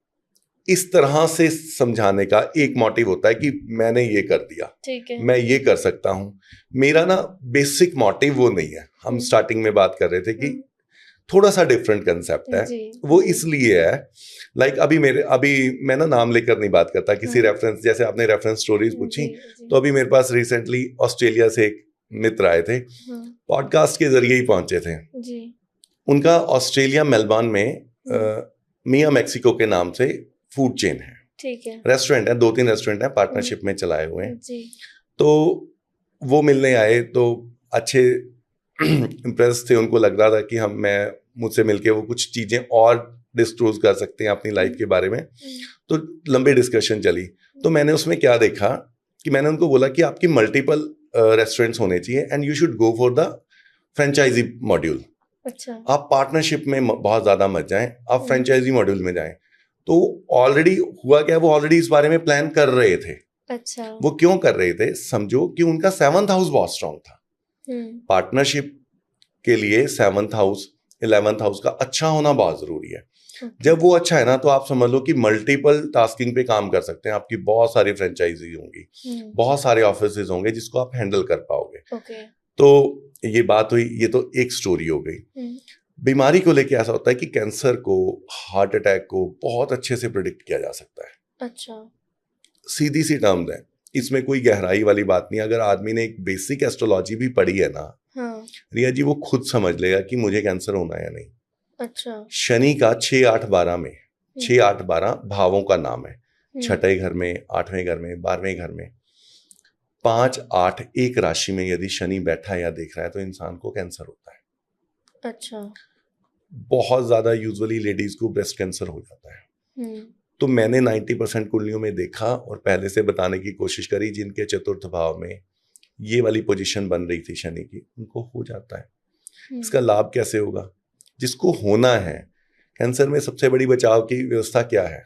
इस तरह से समझाने का एक मोटिव होता है कि मैंने ये कर दिया, ठीक है, मैं ये कर सकता हूँ। मेरा ना बेसिक मोटिव वो नहीं है। हम स्टार्टिंग में बात कर रहे थे कि थोड़ा सा डिफरेंट कंसेप्ट है। वो इसलिए है, अभी मैं ना नाम लेकर नहीं बात करता, किसी रेफरेंस, जैसे आपने रेफरेंस स्टोरीज पूछी, तो अभी मेरे पास रिसेंटली ऑस्ट्रेलिया से एक मित्र आए थे, पॉडकास्ट के जरिए ही पहुंचे थे जी। उनका ऑस्ट्रेलिया मेलबर्न में मिया मैक्सिको के नाम से फूड चेन है, ठीक है, रेस्टोरेंट है, 2-3 रेस्टोरेंट है, पार्टनरशिप में चलाए हुए हैं जी। तो वो मिलने आए तो अच्छे इम्प्रेस थे, उनको लग रहा था कि मुझसे मिलके वो कुछ चीजें और डिस्क्लोज कर सकते हैं अपनी लाइफ के बारे में। तो लंबी डिस्कशन चली। तो मैंने उसमें क्या देखा कि मैंने उनको बोला कि आपकी मल्टीपल रेस्टोरेंट्स होने चाहिए and you should go for the franchise module. अच्छा, आप पार्टनरशिप में बहुत ज्यादा मत जाएं, आप फ्रेंचाइजी मॉड्यूल में जाएं। तो ऑलरेडी हुआ क्या, वो ऑलरेडी इस बारे में प्लान कर रहे थे। अच्छा, वो क्यों कर रहे थे, समझो कि उनका 7th हाउस बहुत स्ट्रांग था। पार्टनरशिप के लिए 7th हाउस 11th हाउस का अच्छा होना बहुत जरूरी है। जब वो अच्छा है ना, तो आप समझ लो कि मल्टीपल टास्किंग पे काम कर सकते हैं। आपकी बहुत सारी फ्रेंचाइजी होंगी, बहुत सारे ऑफिसेज होंगे जिसको आप हैंडल कर पाओगे। तो ये बात हुई, ये तो एक स्टोरी हो गई। बीमारी को लेके ऐसा होता है कि कैंसर को, हार्ट अटैक को बहुत अच्छे से प्रिडिक्ट किया जा सकता है। अच्छा, सीधी सी टर्म्स है, इसमें कोई गहराई वाली बात नहीं। अगर आदमी ने एक बेसिक एस्ट्रोलॉजी भी पढ़ी है ना, हाँ, रिया जी, वो खुद समझ लेगा कि मुझे कैंसर होना है या नहीं। अच्छा, शनि का 6-8-12 में 6-8-12 भावों का नाम है। छठे घर में, 8वें घर में, 12वें घर में, 5-8 एक राशि में यदि शनि बैठा है या देख रहा है तो इंसान को कैंसर होता है। अच्छा, बहुत ज्यादा यूजुअली लेडीज को ब्रेस्ट कैंसर हो जाता है। तो मैंने 90% कुंडलियों में देखा और पहले से बताने की कोशिश करी, जिनके चतुर्थ भाव में ये वाली पोजीशन बन रही थी शनि की, उनको हो जाता है। इसका लाभ कैसे होगा? जिसको होना है, कैंसर में सबसे बड़ी बचाव की व्यवस्था क्या है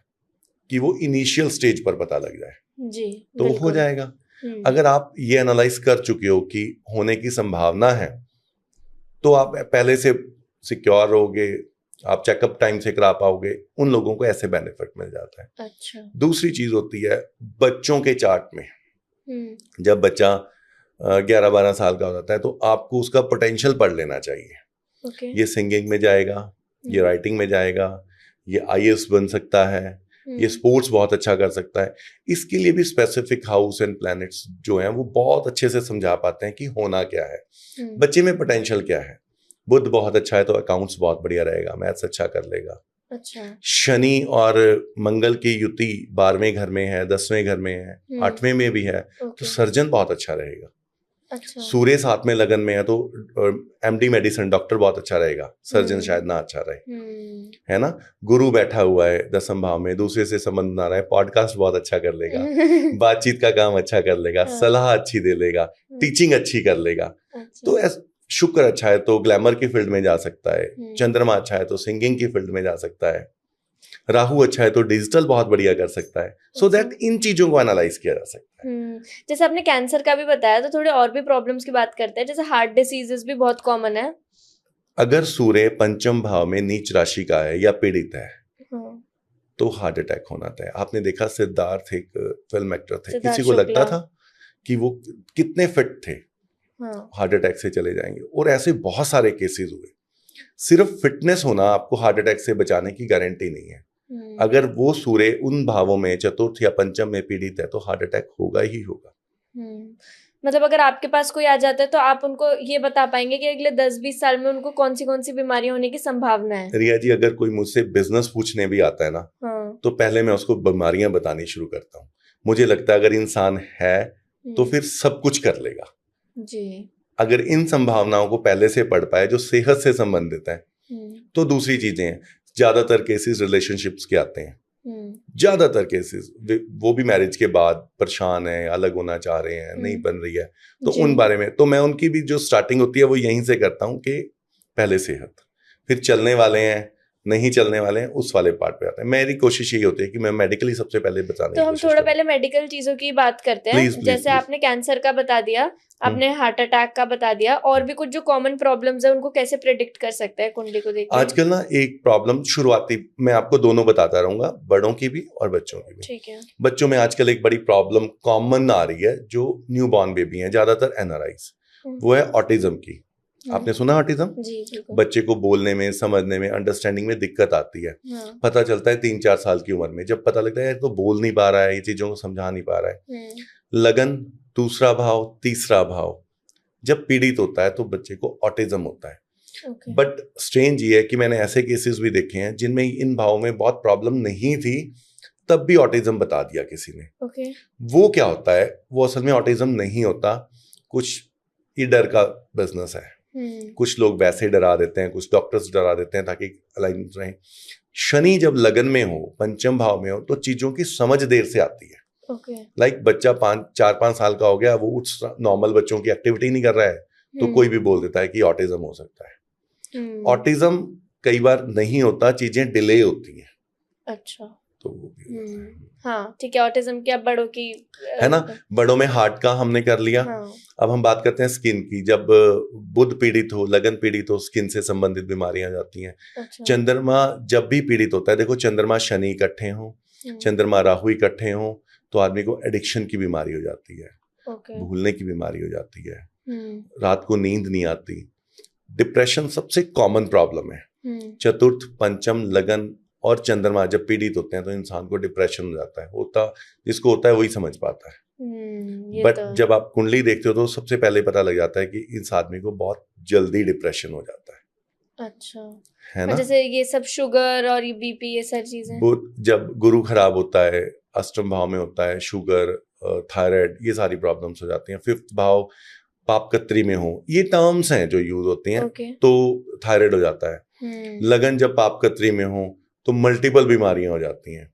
कि वो इनिशियल स्टेज पर पता लग जाए जी, तो हो जाएगा। अगर आप ये एनालाइज कर चुके हो कि होने की संभावना है, तो आप पहले से सिक्योर रहोगे, आप चेकअप टाइम से करा पाओगे। उन लोगों को ऐसे बेनिफिट मिल जाता है। अच्छा, दूसरी चीज होती है बच्चों के चार्ट में। जब बच्चा 11-12 साल का हो जाता है तो आपको उसका पोटेंशियल पढ़ लेना चाहिए। ये सिंगिंग में जाएगा, ये राइटिंग में जाएगा, ये IAS बन सकता है, ये स्पोर्ट्स बहुत अच्छा कर सकता है। इसके लिए भी स्पेसिफिक हाउस एंड प्लैनेट्स जो हैं वो बहुत अच्छे से समझा पाते हैं कि होना क्या है, बच्चे में पोटेंशियल क्या है। बुध बहुत अच्छा है तो अकाउंट्स बहुत बढ़िया रहेगा, मैथ्स अच्छा कर लेगा। अच्छा, शनि और मंगल की युति 12वें घर में है, 10वें घर में है, 8वें में भी है, तो सर्जन बहुत अच्छा रहेगा। अच्छा, सूर्य 7 में लगन में है तो MD मेडिसिन डॉक्टर बहुत अच्छा रहेगा, सर्जन शायद ना अच्छा रहे, है ना। गुरु बैठा हुआ है 10वें भाव में, दूसरे से संबंध ना रहे, पॉडकास्ट बहुत अच्छा कर लेगा, बातचीत का काम अच्छा कर लेगा, सलाह अच्छी दे लेगा, टीचिंग अच्छी कर लेगा। तो शुक्र अच्छा है तो ग्लैमर की फील्ड में जा सकता है, चंद्रमा अच्छा है तो सिंगिंग की फील्ड में जा सकता है, राहु अच्छा है तो डिजिटल बहुत बढ़िया कर सकता है। सो दैट इन चीजों को एनालाइज किया जा सकता है। जैसे आपने कैंसर का भी बताया, तो थोड़े और भी प्रॉब्लम्स की बात करते हैं। जैसे हार्ट डिसीजेस भी बहुत कॉमन है। अगर सूर्य 5म भाव में नीच राशि का है या पीड़ित है, तो हार्ट अटैक होना तय। आपने देखा सिद्धार्थ एक फिल्म एक्टर थे, किसी को लगता था कि वो कितने फिट थे, हार्ट अटैक से चले जाएंगे। और ऐसे बहुत सारे केसेस हुए। सिर्फ फिटनेस होना आपको हार्ट अटैक से बचाने की गारंटी नहीं है। अगर वो सूर्य उन भावों में चतुर्थ या पंचम में पीड़ित है तो हार्ट अटैक होगा ही होगा। मतलब अगर आपके पास कोई आ जाता है तो आप उनको ये बता पाएंगे कि अगले 10-20 साल में उनको कौन सी बीमारियां होने की संभावना है? रिया जी, अगर कोई मुझसे बिजनेस पूछने भी आता है ना, तो पहले मैं उसको बीमारियां बतानी शुरू करता हूँ। मुझे लगता है अगर इंसान है तो फिर सब कुछ कर लेगा जी। अगर इन संभावनाओं को पहले से पढ़ पाए जो सेहत से संबंधित है, तो दूसरी चीजें हैं। ज्यादातर केसेस रिलेशनशिप्स के आते हैं, ज्यादातर केसेस वो भी मैरिज के बाद परेशान है, अलग होना चाह रहे हैं, नहीं बन रही है, तो उन बारे में तो मैं उनकी भी जो स्टार्टिंग होती है वो यहीं से करता हूँ कि पहले सेहत, फिर चलने वाले हैं नहीं चलने वाले हैं उस वाले पार्ट पे आते हैं। मेरी कोशिश यही होती है कि मैं मेडिकली सबसे पहले बताने तो हम थोड़ा पहले मेडिकल चीजों की बात करते हैं। जैसे आपने कैंसर का बता दिया, आपने हार्ट अटैक का बता दिया, और भी कुछ जो कॉमन प्रॉब्लम्स है उनको कैसे प्रेडिक्ट कर सकते हैं कुंडली को देख के? आजकल ना एक प्रॉब्लम शुरुआती मैं आपको दोनों बताता रहूंगा, बड़ों की भी और बच्चों की भी। ठीक है। बच्चों में आजकल एक बड़ी प्रॉब्लम कॉमन आ रही है, जो न्यू बॉर्न बेबी हैं, ज्यादातर एनआरआईज, वो है ऑटिज्म की। आपने सुना ऑटिज्म? जी, बच्चे को बोलने में, समझने में, अंडरस्टैंडिंग में दिक्कत आती है। हाँ। पता चलता है 3-4 साल की उम्र में, जब पता लगता है तो बोल नहीं पा रहा है, ये चीजों को समझा नहीं पा रहा है। लगन दूसरा भाव, तीसरा भाव, जब पीड़ित होता है तो बच्चे को ऑटिज्म होता है। बट स्ट्रेंज ये है कि मैंने ऐसे केसेस भी देखे हैं जिनमें इन भावों में बहुत प्रॉब्लम नहीं थी, तब भी ऑटिज्म बता दिया किसी ने। वो क्या होता है? वो असल में ऑटिज्म नहीं होता, कुछ ये डर का बिजनेस है। कुछ लोग वैसे डरा देते हैं, कुछ डॉक्टर्स डरा देते हैं ताकि अलाइन रहे। शनि जब लगन में हो, पंचम भाव में हो, तो चीजों की समझ देर से आती है। लाइक बच्चा 4-5 साल का हो गया, वो उस नॉर्मल बच्चों की एक्टिविटी नहीं कर रहा है, तो कोई भी बोल देता है कि ऑटिज्म हो सकता है। ऑटिज्म कई बार नहीं होता, चीजें डिले होती हैं। अच्छा, तो वो भी हाँ ठीक है। ऑटिज्म क्या बड़ों की है ना, बड़ों में हार्ट का हमने कर लिया। हाँ। अब हम बात करते हैं स्किन की। जब बुध पीड़ित हो, लगन पीड़ित हो, स्किन से संबंधित बीमारियां आ जाती हैं। अच्छा। चंद्रमा जब भी पीड़ित होता है, देखो चंद्रमा शनि इकट्ठे हो, चंद्रमा राहु इकट्ठे हो, तो आदमी को एडिक्शन की बीमारी हो जाती है, भूलने की बीमारी हो जाती है, रात को नींद नहीं आती, डिप्रेशन सबसे कॉमन प्रॉब्लम है। चतुर्थ, पंचम, लगन और चंद्रमा जब पीड़ित होते हैं तो इंसान को डिप्रेशन हो जाता है। जिसको होता है वही समझ पाता है। बट जब आप कुंडली देखते हो तो सबसे पहले पता लग जाता है कि इस आदमी को बहुत जल्दी डिप्रेशन हो जाता है। अच्छा, है ना? जैसे ये सब शुगर और ये बीपी, ये सारी चीजें। जब गुरु खराब होता है, अष्टम भाव में होता है, शुगर, थायराइड, ये सारी प्रॉब्लम्स हो जाती हैं। 5th भाव पापकत्री में हो, ये टर्म्स हैं जो यूज होती हैं। तो थायराइड हो जाता है। लगन जब पापकत्री में हो तो मल्टीपल बीमारियां हो जाती हैं।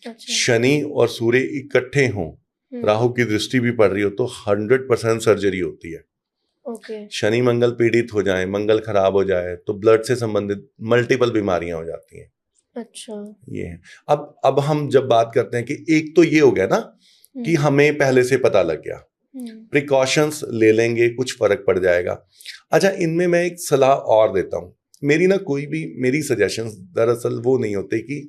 अच्छा। शनि और सूर्य इकट्ठे हों, राहु की दृष्टि भी पड़ रही हो, तो 100% सर्जरी होती है। शनि मंगल पीड़ित हो जाए, मंगल खराब हो जाए, तो ब्लड से संबंधित मल्टीपल बीमारियां हो जाती हैं। अच्छा, ये है। अब हम जब बात करते हैं कि एक तो ये हो गया ना कि हमें पहले से पता लग गया, प्रिकॉशंस ले लेंगे, कुछ फर्क पड़ जाएगा। अच्छा, इनमें मैं एक सलाह और देता हूं। मेरी सजेशंस दरअसल वो नहीं होते कि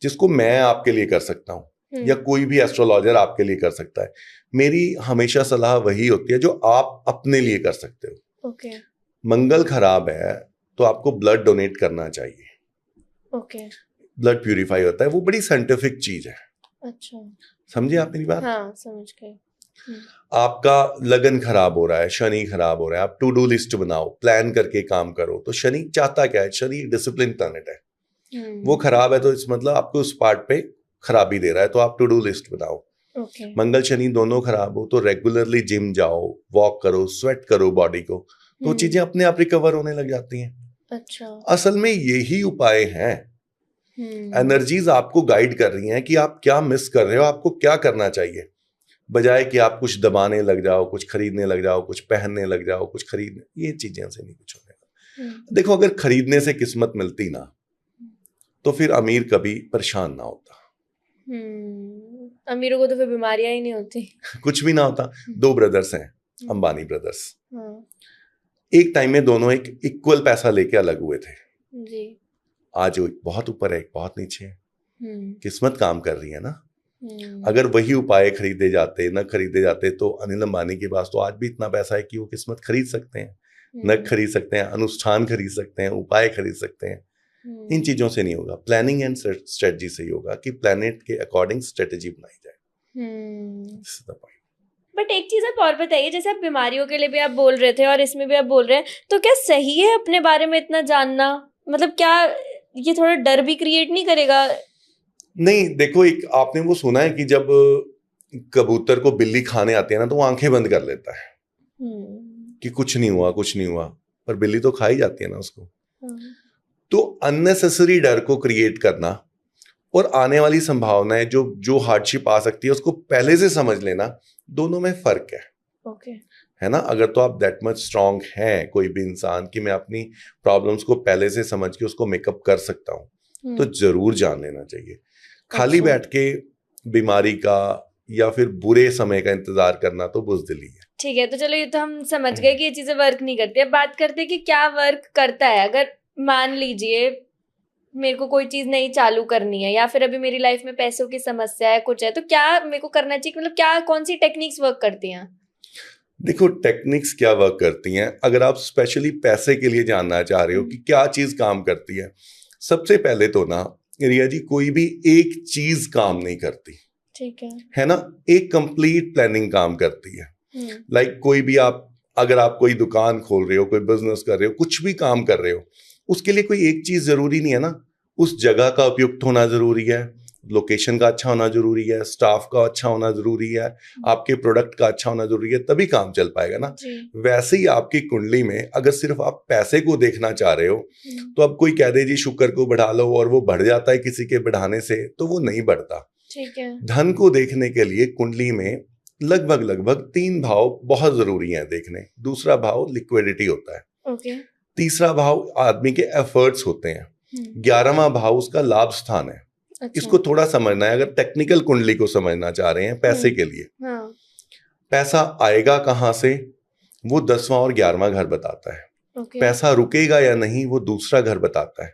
जिसको मैं आपके लिए कर सकता हूं या कोई भी एस्ट्रोलॉजर आपके लिए कर सकता है। मेरी हमेशा सलाह वही होती है जो आप अपने लिए कर सकते हो। मंगल खराब है तो आपको ब्लड डोनेट करना चाहिए। ब्लड प्यूरिफाई होता है, वो बड़ी साइंटिफिक चीज है। अच्छा, समझे आप मेरी बात? हाँ, समझ गए। आपका लगन खराब हो रहा है, शनि खराब हो रहा है, आप टू डू लिस्ट बनाओ, प्लान करके काम करो। तो शनि चाहता क्या है? शनि डिसिप्लिन प्लैनेट है। वो खराब है तो इस मतलब आपको उस पार्ट पे खराबी दे रहा है, तो आप टू डू लिस्ट बनाओ। मंगल शनि दोनों खराब हो तो रेगुलरली जिम जाओ, वॉक करो, स्वेट करो बॉडी को, तो चीजें अपने आप रिकवर होने लग जाती हैं। अच्छा, असल में यही उपाय हैं। एनर्जीज आपको गाइड कर रही हैं कि आप क्या मिस कर रहे हो, आपको क्या करना चाहिए, बजाय कि आप कुछ दबाने लग जाओ, कुछ खरीदने लग जाओ, कुछ पहनने लग जाओ, कुछ खरीदने। ये चीजें से नहीं कुछ होने। देखो, अगर खरीदने से किस्मत मिलती ना तो फिर अमीर कभी परेशान ना होता। अमीरों को तो फिर बीमारियां ही नहीं होती। कुछ भी ना होता। 2 ब्रदर्स हैं, अंबानी ब्रदर्स। एक टाइम में दोनों एक इक्वल पैसा लेके अलग हुए थे जी। आज एक बहुत ऊपर है, एक बहुत नीचे है। किस्मत काम कर रही है ना। अगर वही उपाय खरीदे जाते, न खरीदे जाते, तो अनिल अंबानी के पास तो आज भी इतना पैसा है कि वो किस्मत खरीद सकते हैं, नग खरीद सकते हैं, अनुष्ठान खरीद सकते हैं, उपाय खरीद सकते हैं। इन चीजों से नहीं होगा, प्लानिंग एंड स्ट्रेटजी से ही होगा कि प्लैनेट के अकॉर्डिंग स्ट्रेटजी बनाई जाए। बट एक चीज आप और बताइए, जैसे आप बीमारियों के लिए भी आप बोल रहे थे और इसमें भी आप बोल रहे हैं, तो क्या सही है अपने बारे में इतना जानना? मतलब क्या ये थोड़ा डर भी क्रिएट नहीं करेगा? नहीं, देखो, एक आपने वो सुना है कि जब कबूतर को बिल्ली खाने आती है ना तो वो आंखें बंद कर लेता है कि कुछ नहीं हुआ, कुछ नहीं हुआ, पर बिल्ली तो खा ही जाती है ना उसको। तो अननेसेसरी डर को क्रिएट करना और आने वाली संभावनाएं जो हार्डशिप आ सकती है उसको पहले से समझ लेना, दोनों में फर्क है। है ना। अगर तो आप दैट मच स्ट्रांग हैं कोई भी इंसान कि मैं अपनी प्रॉब्लम्स को पहले से समझ के उसको मेकअप कर सकता हूँ, तो जरूर जान लेना चाहिए। खाली अच्छा। बैठ के बीमारी का या फिर बुरे समय का इंतजार करना तो बुज़दिली है। ठीक है, तो चलो ये तो हम समझ गए कि ये चीजें वर्क नहीं करती। अब बात करते हैं कि क्या वर्क करता है। अगर मान लीजिए मेरे को कोई चीज नहीं चालू करनी है, या फिर अभी मेरी लाइफ में पैसों की समस्या है, कुछ है, तो क्या मेरे को करना चाहिए? मतलब क्या, कौन सी टेक्निक्स वर्क करती हैं? देखो टेक्निक्स क्या वर्क करती हैं, अगर आप स्पेशली पैसे के लिए जानना चाह रहे हो कि क्या चीज काम करती है, सबसे पहले तो ना रिया जी, कोई भी एक चीज काम नहीं करती, ठीक है ना। एक कंप्लीट प्लानिंग काम करती है। लाइक कोई भी अगर आप कोई दुकान खोल रहे हो, कोई बिजनेस कर रहे हो, कुछ भी काम कर रहे हो, उसके लिए कोई एक चीज जरूरी नहीं है ना। उस जगह का उपयुक्त होना जरूरी है, लोकेशन का अच्छा होना जरूरी है, स्टाफ का अच्छा होना जरूरी है, आपके प्रोडक्ट का अच्छा होना जरूरी है, तभी काम चल पाएगा ना। वैसे ही आपकी कुंडली में अगर सिर्फ आप पैसे को देखना चाह रहे हो, तो अब कोई कह दे जी शुक्र को बढ़ा लो और वो बढ़ जाता है किसी के बढ़ाने से, तो वो नहीं बढ़ता। ठीक है। धन को देखने के लिए कुंडली में लगभग 3 भाव बहुत जरूरी हैं देखने। दूसरा भाव लिक्विडिटी होता है, ओके। तीसरा भाव आदमी के एफर्ट्स होते हैं, 11वां भाव उसका लाभ स्थान है। अच्छा। इसको थोड़ा समझना है, अगर टेक्निकल कुंडली को समझना चाह रहे हैं पैसे के लिए। हाँ। पैसा आएगा कहाँ से, वो 10वां और 11वां घर बताता है। ओके। पैसा रुकेगा या नहीं, वो दूसरा घर बताता है।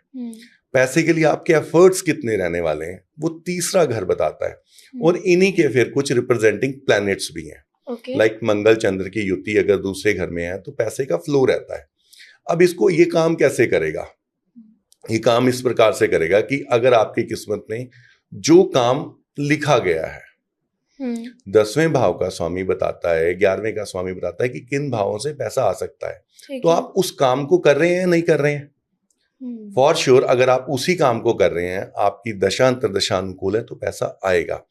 पैसे के लिए आपके एफर्ट्स कितने रहने वाले हैं, वो तीसरा घर बताता है। और इन्हीं के फिर कुछ रिप्रेजेंटिंग प्लैनेट्स भी हैं। लाइक मंगल चंद्र की युति अगर दूसरे घर में है तो पैसे का फ्लो रहता है। अब इसको ये काम कैसे करेगा, ये काम इस प्रकार से करेगा कि अगर आपकी किस्मत में जो काम लिखा गया है, 10वें भाव का स्वामी बताता है, 11वें का स्वामी बताता है कि किन भावों से पैसा आ सकता है, तो आप उस काम को कर रहे हैं या नहीं कर रहे हैं। फॉर श्योर अगर आप उसी काम को कर रहे हैं, आपकी दशा अंतर्दशा अनुकूल है, तो पैसा आएगा।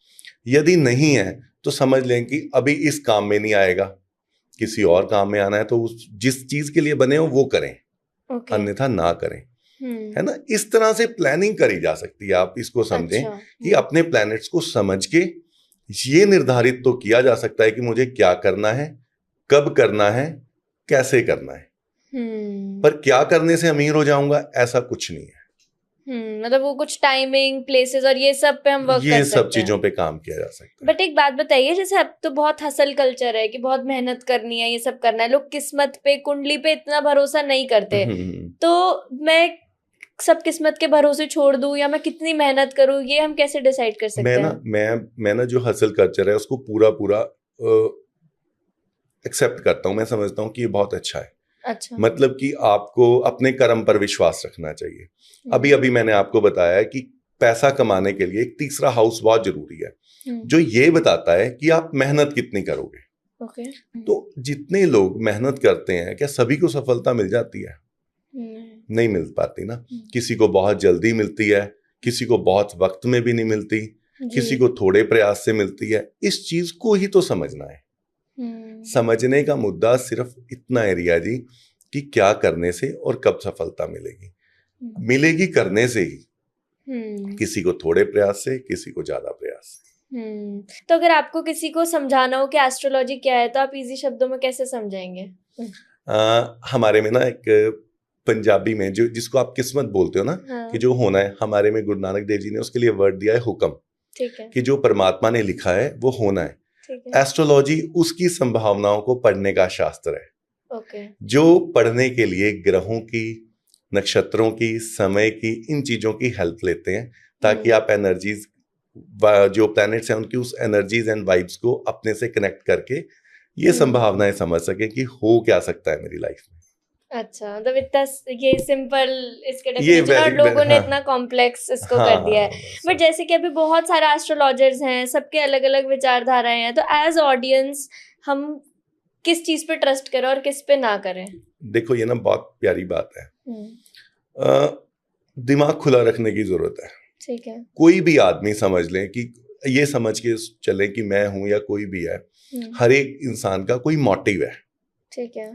यदि नहीं है तो समझ लें कि अभी इस काम में नहीं आएगा, किसी और काम में आना है, तो उस जिस चीज के लिए बने हो वो करें, अन्यथा ना करें, है ना। इस तरह से प्लानिंग करी जा सकती है। आप इसको समझें कि अपने प्लैनेट्स को समझ के ये निर्धारित तो किया जा सकता है कि मुझे क्या करना है, कब करना है, कैसे करना है। पर क्या करने से अमीर हो जाऊंगा, ऐसा कुछ नहीं है। मतलब वो कुछ टाइमिंग, प्लेसेस और ये सब पे हम वर्क कर सकते हैं, ये सब चीजों पे काम किया जा सकता है। बट एक बात बताइए, जैसे अब तो बहुत हसल कल्चर है कि बहुत मेहनत करनी है, ये सब करना है, लोग किस्मत पे, कुंडली पे इतना भरोसा नहीं करते, तो मैं सब किस्मत के भरोसे छोड़ दूं या मैं कितनी मेहनत करूं, ये हम कैसे डिसाइड कर सकते हैं? मैं ना जो हसल कल्चर है उसको पूरा एक्सेप्ट करता हूँ। मैं समझता हूँ कि ये बहुत अच्छा है। अच्छा। मतलब कि आपको अपने कर्म पर विश्वास रखना चाहिए। अभी मैंने आपको बताया है कि पैसा कमाने के लिए एक तीसरा हाउस बहुत जरूरी है, जो ये बताता है कि आप मेहनत कितनी करोगे। ओके। तो जितने लोग मेहनत करते हैं, क्या सभी को सफलता मिल जाती है? नहीं मिल पाती ना। किसी को बहुत जल्दी मिलती है, किसी को बहुत वक्त में भी नहीं मिलती, किसी को थोड़े प्रयास से मिलती है। इस चीज को ही तो समझना है। समझने का मुद्दा सिर्फ इतना है रिया जी कि क्या करने से और कब सफलता मिलेगी। मिलेगी करने से ही, किसी को थोड़े प्रयास से, किसी को ज्यादा प्रयास से। तो अगर आपको किसी को समझाना हो कि एस्ट्रोलॉजी क्या है, तो आप इजी शब्दों में कैसे समझाएंगे? हमारे में ना एक पंजाबी में जिसको आप किस्मत बोलते हो ना, कि जो होना है, हमारे में गुरु नानक देव जी ने उसके लिए वर्ड दिया है हुक्म। ठीक है। कि जो परमात्मा ने लिखा है वो होना है। एस्ट्रोलॉजी उसकी संभावनाओं को पढ़ने का शास्त्र है। ओके। जो पढ़ने के लिए ग्रहों की, नक्षत्रों की, समय की, इन चीजों की हेल्प लेते हैं, ताकि आप एनर्जीज, जो प्लैनेट्स हैं उनकी उस एनर्जीज एंड वाइब्स को अपने से कनेक्ट करके ये संभावनाएं समझ सके कि हो क्या सकता है मेरी लाइफ में। अच्छा, मतलब इतना ये सिंपल इसके डेफिनेशन, और लोगों ने इतना कॉम्प्लेक्स इसको कर दिया है। बट जैसे कि अभी बहुत सारे एस्ट्रोलॉजर्स हैं, सबके अलग अलग विचारधाराएं हैं, तो एज ऑडियंस हम किस चीज पे ट्रस्ट करें और किस पे ना करें? देखो ये ना बहुत प्यारी बात है, दिमाग खुला रखने की जरूरत है। ठीक है। कोई भी आदमी समझ ले कि ये समझ के चले कि मैं हूं या कोई भी है, हर एक इंसान का कोई मोटिव है। ठीक है।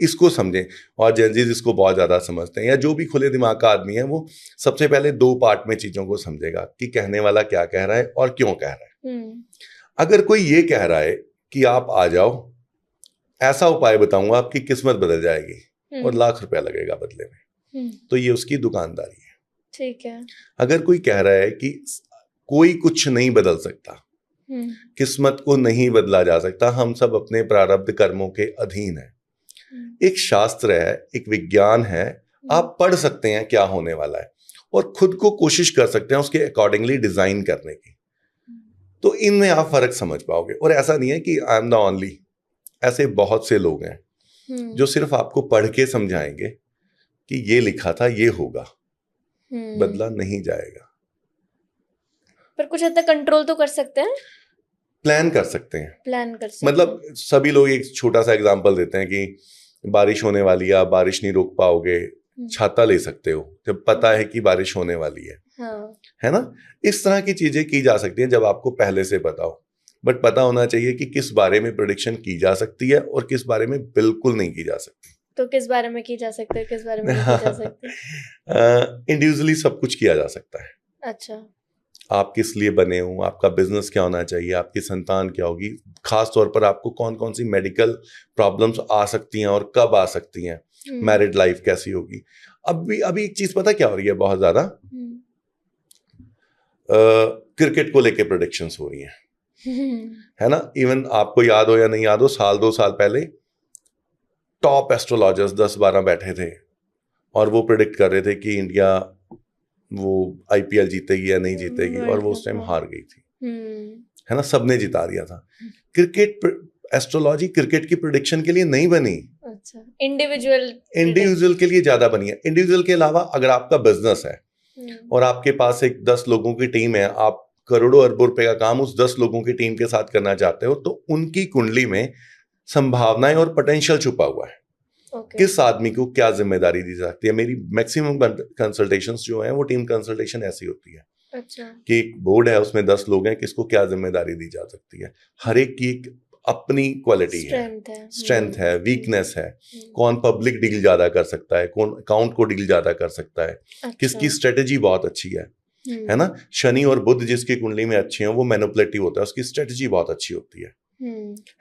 इसको समझें। और जेंजीज इसको बहुत ज्यादा समझते हैं, या जो भी खुले दिमाग का आदमी है वो सबसे पहले 2 पार्ट में चीजों को समझेगा कि कहने वाला क्या कह रहा है और क्यों कह रहा है। अगर कोई ये कह रहा है कि आप आ जाओ, ऐसा उपाय बताऊंगा आपकी किस्मत बदल जाएगी और लाख रुपया लगेगा बदले में। तो ये उसकी दुकानदारी है। ठीक है। अगर कोई कह रहा है कि कोई कुछ नहीं बदल सकता, किस्मत को नहीं बदला जा सकता, हम सब अपने प्रारब्ध कर्मों के अधीन हैं। एक शास्त्र है, एक विज्ञान है, आप पढ़ सकते हैं क्या होने वाला है और खुद को कोशिश कर सकते हैं उसके अकॉर्डिंगली डिजाइन करने की। तो इनमें आप फर्क समझ पाओगे। और ऐसा नहीं है कि आई एम द ओनली, ऐसे बहुत से लोग हैं जो सिर्फ आपको पढ़ के समझाएंगे कि ये लिखा था ये होगा, बदला नहीं जाएगा। पर कुछ हद तक कंट्रोल तो कर सकते हैं, प्लान कर सकते हैं। प्लान कर सकते मतलब सभी लोग एक छोटा सा एग्जांपल देते हैं कि बारिश होने वाली है, आप बारिश नहीं रोक पाओगे, छाता ले सकते हो जब पता है कि बारिश होने वाली है। हाँ। है ना? इस तरह की चीजें की जा सकती हैं जब आपको पहले से पता हो। बट पता होना चाहिए कि किस बारे में प्रेडिक्शन की जा सकती है और किस बारे में बिल्कुल नहीं की जा सकती। तो किस बारे में की जा सकती है, किस बारे में नहीं की जा सकती? इंडिविजुअली सब कुछ किया जा सकता है। अच्छा। आप किस लिए बने हो, आपका बिजनेस क्या होना चाहिए, आपकी संतान क्या होगी, खास तौर पर आपको कौन कौन सी मेडिकल प्रॉब्लम्स आ सकती हैं और कब आ सकती हैं, मैरिड लाइफ कैसी होगी। अभी एक चीज पता क्या हो रही है बहुत ज्यादा, क्रिकेट को लेके प्रेडिक्शंस हो रही हैं, है ना? इवन आपको याद हो या नहीं याद हो, साल 2 साल पहले टॉप एस्ट्रोलॉजर्स 10-12 बैठे थे और वो प्रेडिक्ट कर रहे थे कि इंडिया वो आईपीएल जीतेगी या नहीं जीतेगी, और वो उस टाइम हार गई थी। है ना? सबने जिता दिया था। क्रिकेट एस्ट्रोलॉजी क्रिकेट की प्रेडिक्शन के लिए नहीं बनी। अच्छा, इंडिविजुअल के लिए ज्यादा बनी है। इंडिविजुअल के अलावा अगर आपका बिजनेस है और आपके पास एक 10 लोगों की टीम है, आप करोड़ों अरबों रुपए का काम उस 10 लोगों की टीम के साथ करना चाहते हो, तो उनकी कुंडली में संभावनाएं और पोटेंशियल छुपा हुआ है। किस आदमी को क्या जिम्मेदारी दी जाती है। मेरी मैक्सिमम कंसल्टेशंस जो हैं वो टीम कंसल्टेशन ऐसी होती है। अच्छा। कि एक बोर्ड है, उसमें 10 लोग हैं, किसको क्या जिम्मेदारी दी जा सकती है। हर एक की एक अपनी क्वालिटी है, स्ट्रेंथ है, वीकनेस है। कौन पब्लिक डील ज्यादा कर सकता है, कौन अकाउंट को डील ज्यादा कर सकता है। अच्छा। किसकी स्ट्रेटेजी बहुत अच्छी है ना? शनि और बुध जिसकी कुंडली में अच्छे हैं वो मैनिपुलेटिव होता है, उसकी स्ट्रेटेजी बहुत अच्छी होती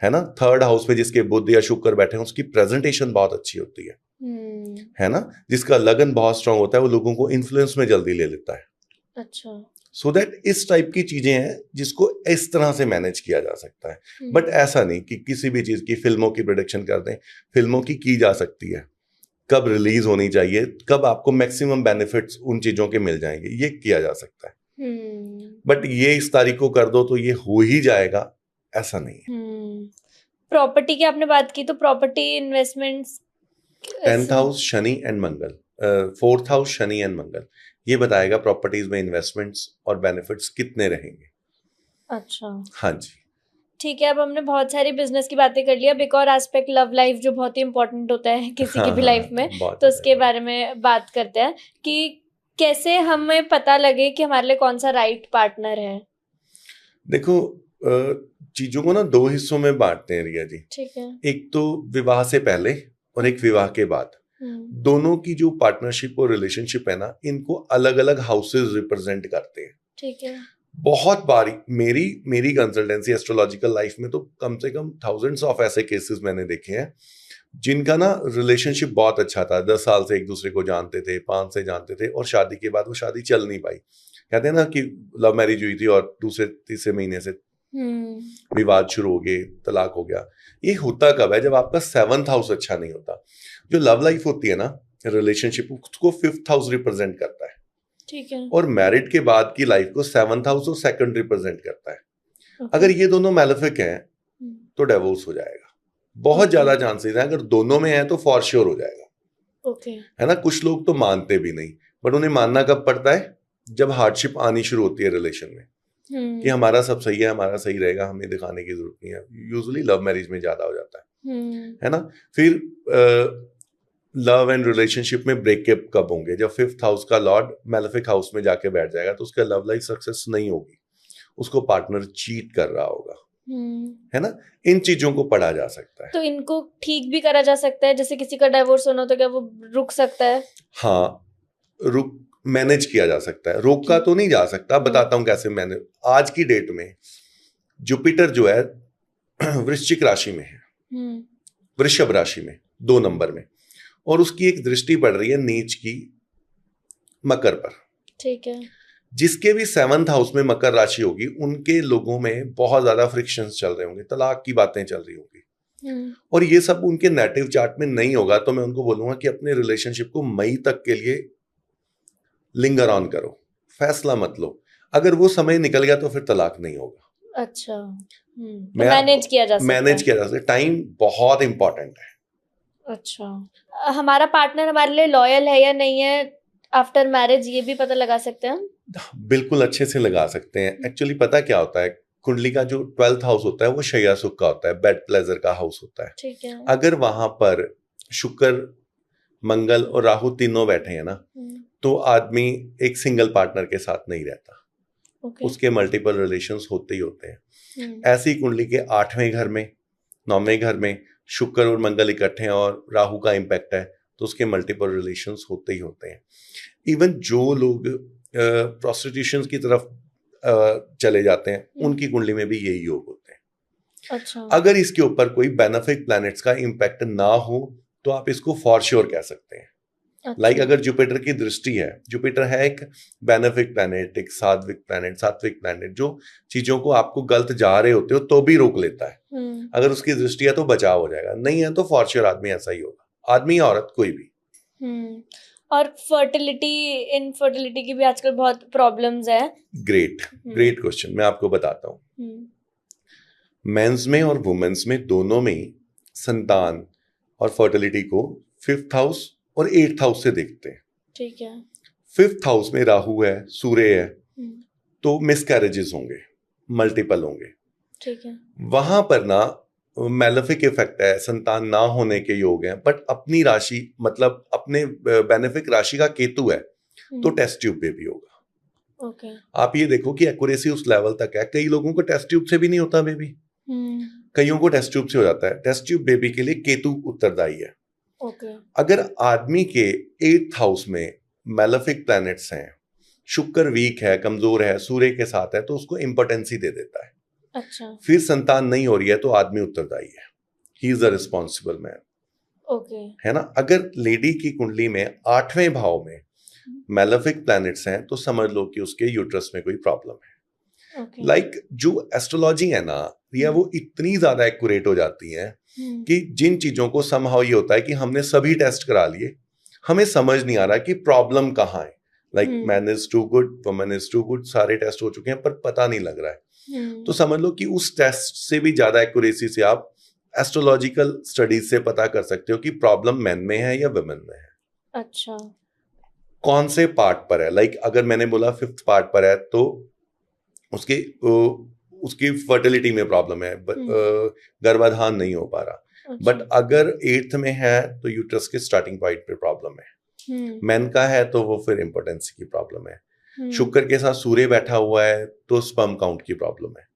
है ना? 3rd हाउस में जिसके बुध या शुक्र बैठे हैं उसकी प्रेजेंटेशन बहुत अच्छी होती है ना? जिसका लगन बहुत स्ट्रांग होता है वो लोगों को इन्फ्लुएंस में जल्दी ले लेता है। अच्छा। सो दैट इस टाइप की चीजें हैं जिसको इस तरह से मैनेज किया जा सकता है। बट ऐसा नहीं कि किसी भी चीज की, फिल्मों की प्रेडिक्शन कर दें। फिल्मों की जा सकती है, कब रिलीज होनी चाहिए, कब आपको मैक्सिमम बेनिफिट्स उन चीजों के मिल जाएंगे, ये किया जा सकता है। बट ये इस तारीख को कर दो तो ये हो ही जाएगा, ऐसा नहीं है। प्रॉपर्टी की आपने बात की, तो property investments 10th house Shani and Mangal, 4th house Shani and Mangal, ये बताएगा प्रॉपर्टीज में इन्वेस्टमेंट्स और बेनिफिट्स कितने रहेंगे। अच्छा। हाँ जी, ठीक है। अब हमने बहुत सारी बिजनेस की बातें कर लिया। अब एक और एस्पेक्ट लव लाइफ जो बहुत ही इंपॉर्टेंट होता है किसी की भी लाइफ में, तो उसके बारे में बात करते हैं कि कैसे हमें पता लगे कि हमारे लिए कौन सा राइट पार्टनर है। देखो, चीजों को ना 2 हिस्सों में बांटते हैं रिया जी। ठीक है। एक तो विवाह से पहले और एक विवाह के बाद। दोनों की जो पार्टनरशिप और रिलेशनशिप है ना, इनको अलग अलग हाउसेस रिप्रेजेंट करते हैं। ठीक है। बहुत बारी मेरी कंसल्टेंसी एस्ट्रोलॉजिकल लाइफ में तो कम से कम थाउजेंड्स ऑफ ऐसे केसेस मैंने देखे हैं जिनका ना रिलेशनशिप बहुत अच्छा था। 10 साल से एक दूसरे को जानते थे, 5 से जानते थे, और शादी के बाद वो शादी चल नहीं पाई। कहते हैं ना कि लव मैरिज हुई थी और 2-3 महीने से विवाद शुरू हो गए, तलाक हो गया। ये होता कब है? जब आपका 7th हाउस अच्छा नहीं होता। जो लव लाइफ होती है ना, रिलेशनशिप, उसको 5th हाउस रिप्रेजेंट करता है। ठीक है। और मैरिड के बाद की लाइफ को 7th हाउस और 2nd रिप्रेजेंट करता है। अगर ये दोनों मैलेफिक हैं तो डिवोर्स हो जाएगा। बहुत ज्यादा चांसेस हैं। अगर दोनों में है तो फॉर श्योर हो जाएगा। है ना? कुछ लोग तो मानते भी नहीं, बट उन्हें मानना कब पड़ता है? जब हार्डशिप आनी शुरू होती है रिलेशन में, कि हमारा सब सही है, हमारा सही रहेगा, हमें दिखाने की जरूरत नहीं है। यूजुअली लव मैरिज में ज्यादा हो जाता है ना? फिर लव एंड रिलेशनशिप में ब्रेकअप कब होंगे? जब 5th हाउस का लॉर्ड मैलेफिक हाउस में जाके बैठ जाएगा, तो उसका लव लाइफ सक्सेस नहीं होगी, उसको पार्टनर चीट कर रहा होगा। है ना? इन चीजों को पढ़ा जा सकता है। तो इनको ठीक भी करा जा सकता है? जैसे किसी का डिवोर्स होना तो क्या वो रुक सकता है? हाँ, मैनेज किया जा सकता है। रोका तो नहीं जा सकता। बताता हूं कैसे मैनेज। आज की डेट में जुपिटर जो है वृश्चिक राशि में है, वृषभ राशि में 2 नंबर में, और उसकी एक दृष्टि पड़ रही है नीच की मकर पर। ठीक है। जिसके भी 7th हाउस में मकर राशि होगी, उनके लोगों में बहुत ज्यादा फ्रिक्शंस चल रहे होंगे, तलाक की बातें चल रही होंगी, और ये सब उनके नेटिव चार्ट में नहीं होगा। तो मैं उनको बोलूंगा कि अपने रिलेशनशिप को मई तक के लिए लिंगर ऑन करो, फैसला मत लो। अगर वो समय निकल गया तो फिर तलाक नहीं होगा। अच्छा। तो मैनेज किया जा सकता है। मैनेज किया जा सकता है। टाइम बहुत इंपॉर्टेंट है। अच्छा, हमारा पार्टनर हमारे लिए लॉयल है या नहीं है आफ्टर मैरिज, ये भी पता लगा सकते हैं हम? बिल्कुल अच्छे से लगा सकते हैं। एक्चुअली पता क्या होता है, कुंडली का जो 12th हाउस होता है वो शय्या सुख का होता है, बेड प्लेजर का हाउस होता है। ठीक है। अगर वहां पर शुक्र, मंगल और राहु तीनों बैठे हैं ना, तो आदमी एक सिंगल पार्टनर के साथ नहीं रहता। उसके मल्टीपल रिलेशंस होते ही होते हैं। ऐसी कुंडली के 8वें घर में, 9वें घर में शुक्र और मंगल इकट्ठे हैं और राहु का इम्पैक्ट है, तो उसके मल्टीपल रिलेशंस होते ही होते हैं। इवन जो लोग प्रोस्टिट्यूशन की तरफ चले जाते हैं, उनकी कुंडली में भी यही योग होते हैं। अच्छा। अगर इसके ऊपर कोई बेनिफिक प्लैनेट्स का इम्पैक्ट ना हो तो आप इसको फॉर श्योर कह सकते हैं। अच्छा। लाइक अगर जुपिटर की दृष्टि है, जुपिटर है एक बेनिफिक प्लैनेट, एक सात्विक प्लैनेट जो चीजों को आपको गलत जा रहे होते हो तो भी रोक लेता है। अगर उसकी दृष्टि है तो बचाव हो जाएगा, नहीं है तो फॉर श्योर आदमी ऐसा ही होगा, आदमी या औरत कोई भी। और इनफर्टिलिटी की भी आजकल बहुत प्रॉब्लम्स है। ग्रेट क्वेश्चन, मैं आपको बताता हूँ। मेंस में और वुमेन्स में दोनों में ही संतान और फर्टिलिटी को 5th हाउस और 8th हाउस से देखते हैं। ठीक है। 5th हाउस में राहु है, सूर्य है, तो मिसकैरेजेस होंगे, मल्टीपल होंगे। ठीक है। वहां पर ना मैलेफिक इफेक्ट है, संतान ना होने के योग हैं, बट अपनी राशि मतलब अपने बेनिफिक राशि का केतु है तो टेस्ट ट्यूब बेबी होगा। ओके। आप ये देखो कि एक्यूरेसी उस लेवल तक है। कई लोगों को टेस्ट ट्यूब से भी नहीं होता बेबी, कईयों को टेस्ट ट्यूब से हो जाता है। टेस्ट ट्यूब बेबी के लिए केतु उत्तरदायी है। ओके। अगर आदमी के 8th हाउस में मैलेफिक प्लैनेट्स हैं, शुक्र वीक है, कमजोर है, सूर्य के साथ है, तो उसको इंपोर्टेंसी दे देता है। अच्छा। फिर संतान नहीं हो रही है तो आदमी उत्तरदायी है, he is the responsible man. Okay. है ना। अगर लेडी की कुंडली में 8वें भाव में मैलेफिक प्लैनेट्स हैं तो समझ लो कि उसके यूट्रस में कोई प्रॉब्लम है। लाइक जो एस्ट्रोलॉजी है ना, या वो इतनी ज्यादा एक्यूरेट हो जाती है कि जिन चीजों को समहाउ ये होता है कि हमने सभी टेस्ट करा लिए, हमें समझ नहीं आ रहा कि प्रॉब्लम कहाँ है। Like man is too good, woman is too good, सारे टेस्ट हो चुके हैं पर पता नहीं लग रहा है। तो समझ लो कि उस टेस्ट से भी ज्यादा एक्यूरेसी से आप एस्ट्रोलॉजिकल स्टडीज से पता कर सकते हो कि प्रॉब्लम मैन में है या वुमेन में है। अच्छा। कौन से पार्ट पर है। लाइक अगर मैंने बोला 5th पार्ट पर है तो उसकी फर्टिलिटी में प्रॉब्लम है, गर्भाधान नहीं हो पा रहा। बट अगर 8th में है तो यूट्रस के स्टार्टिंग पॉइंट पे प्रॉब्लम है। मैन का है तो वो फिर इंपोर्टेंसी की प्रॉब्लम है। शुक्र के साथ सूर्य बैठा हुआ है तो स्पर्म काउंट की प्रॉब्लम है।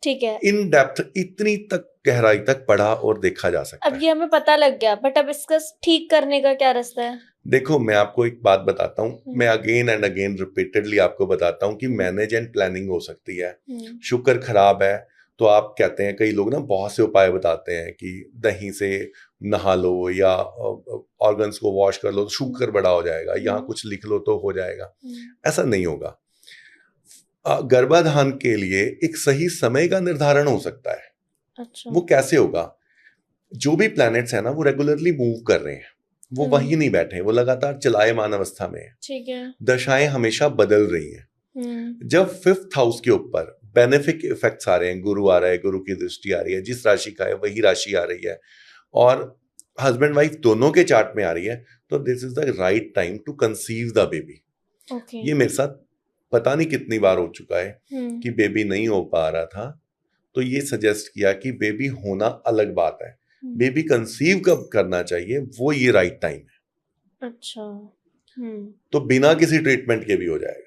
ठीक है। इन डेप्थ इतनी तक गहराई तक पढ़ा और देखा जा सकता है। अब ये हमें पता लग गया, बट अब इसका ठीक करने का क्या रास्ता है? देखो मैं आपको एक बात बताता हूँ, मैं अगेन एंड अगेन रिपीटेडली आपको बताता हूँ कि मैनेज एंड प्लानिंग हो सकती है। शुक्र खराब है तो आप कहते हैं, कई लोग ना बहुत से उपाय बताते हैं कि दही से नहा लो या ऑर्गन्स को वॉश कर लो तो शुक्र बड़ा हो जाएगा, यहाँ कुछ लिख लो तो हो जाएगा। ऐसा नहीं होगा। गर्भाधान के लिए एक सही समय का निर्धारण हो सकता है। अच्छा। वो कैसे होगा? जो भी प्लैनेट्स है ना वो रेगुलरली मूव कर रहे हैं, वो वहीं नहीं बैठे, वो लगातार चलायमान अवस्था में है। ठीक है। दशाएं हमेशा बदल रही हैं। जब 5th हाउस के ऊपर बेनिफिक इफेक्ट्स आ रहे हैं, गुरु आ रहा है, गुरु की दृष्टि आ रही है, जिस राशि का है वही राशि आ रही है, और हस्बैंड वाइफ दोनों के चार्ट में आ रही है, तो this is the right time to conceive the baby. ये मेरे साथ पता नहीं कितनी बार हो चुका है कि बेबी नहीं हो पा रहा था, तो ये सजेस्ट किया कि बेबी होना अलग बात है, बेबी कंसीव कब करना चाहिए वो ये राइट टाइम है। अच्छा। तो बिना किसी ट्रीटमेंट के भी हो जाएगा।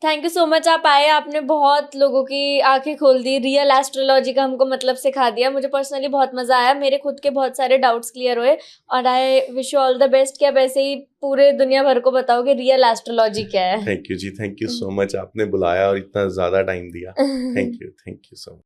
थैंक यू सो मच, आप आए, आपने बहुत लोगों की आंखें खोल दी, रियल एस्ट्रोलॉजी का हमको मतलब सिखा दिया। मुझे पर्सनली बहुत मजा आया, मेरे खुद के बहुत सारे डाउट्स क्लियर हुए, और I wish you all the best कि आप ऐसे ही पूरे दुनिया भर को बताओगे रियल एस्ट्रोलॉजी क्या है। Thank you ji, thank you so much, आपने बुलाया और इतना ज्यादा टाइम दिया। Thank you so much.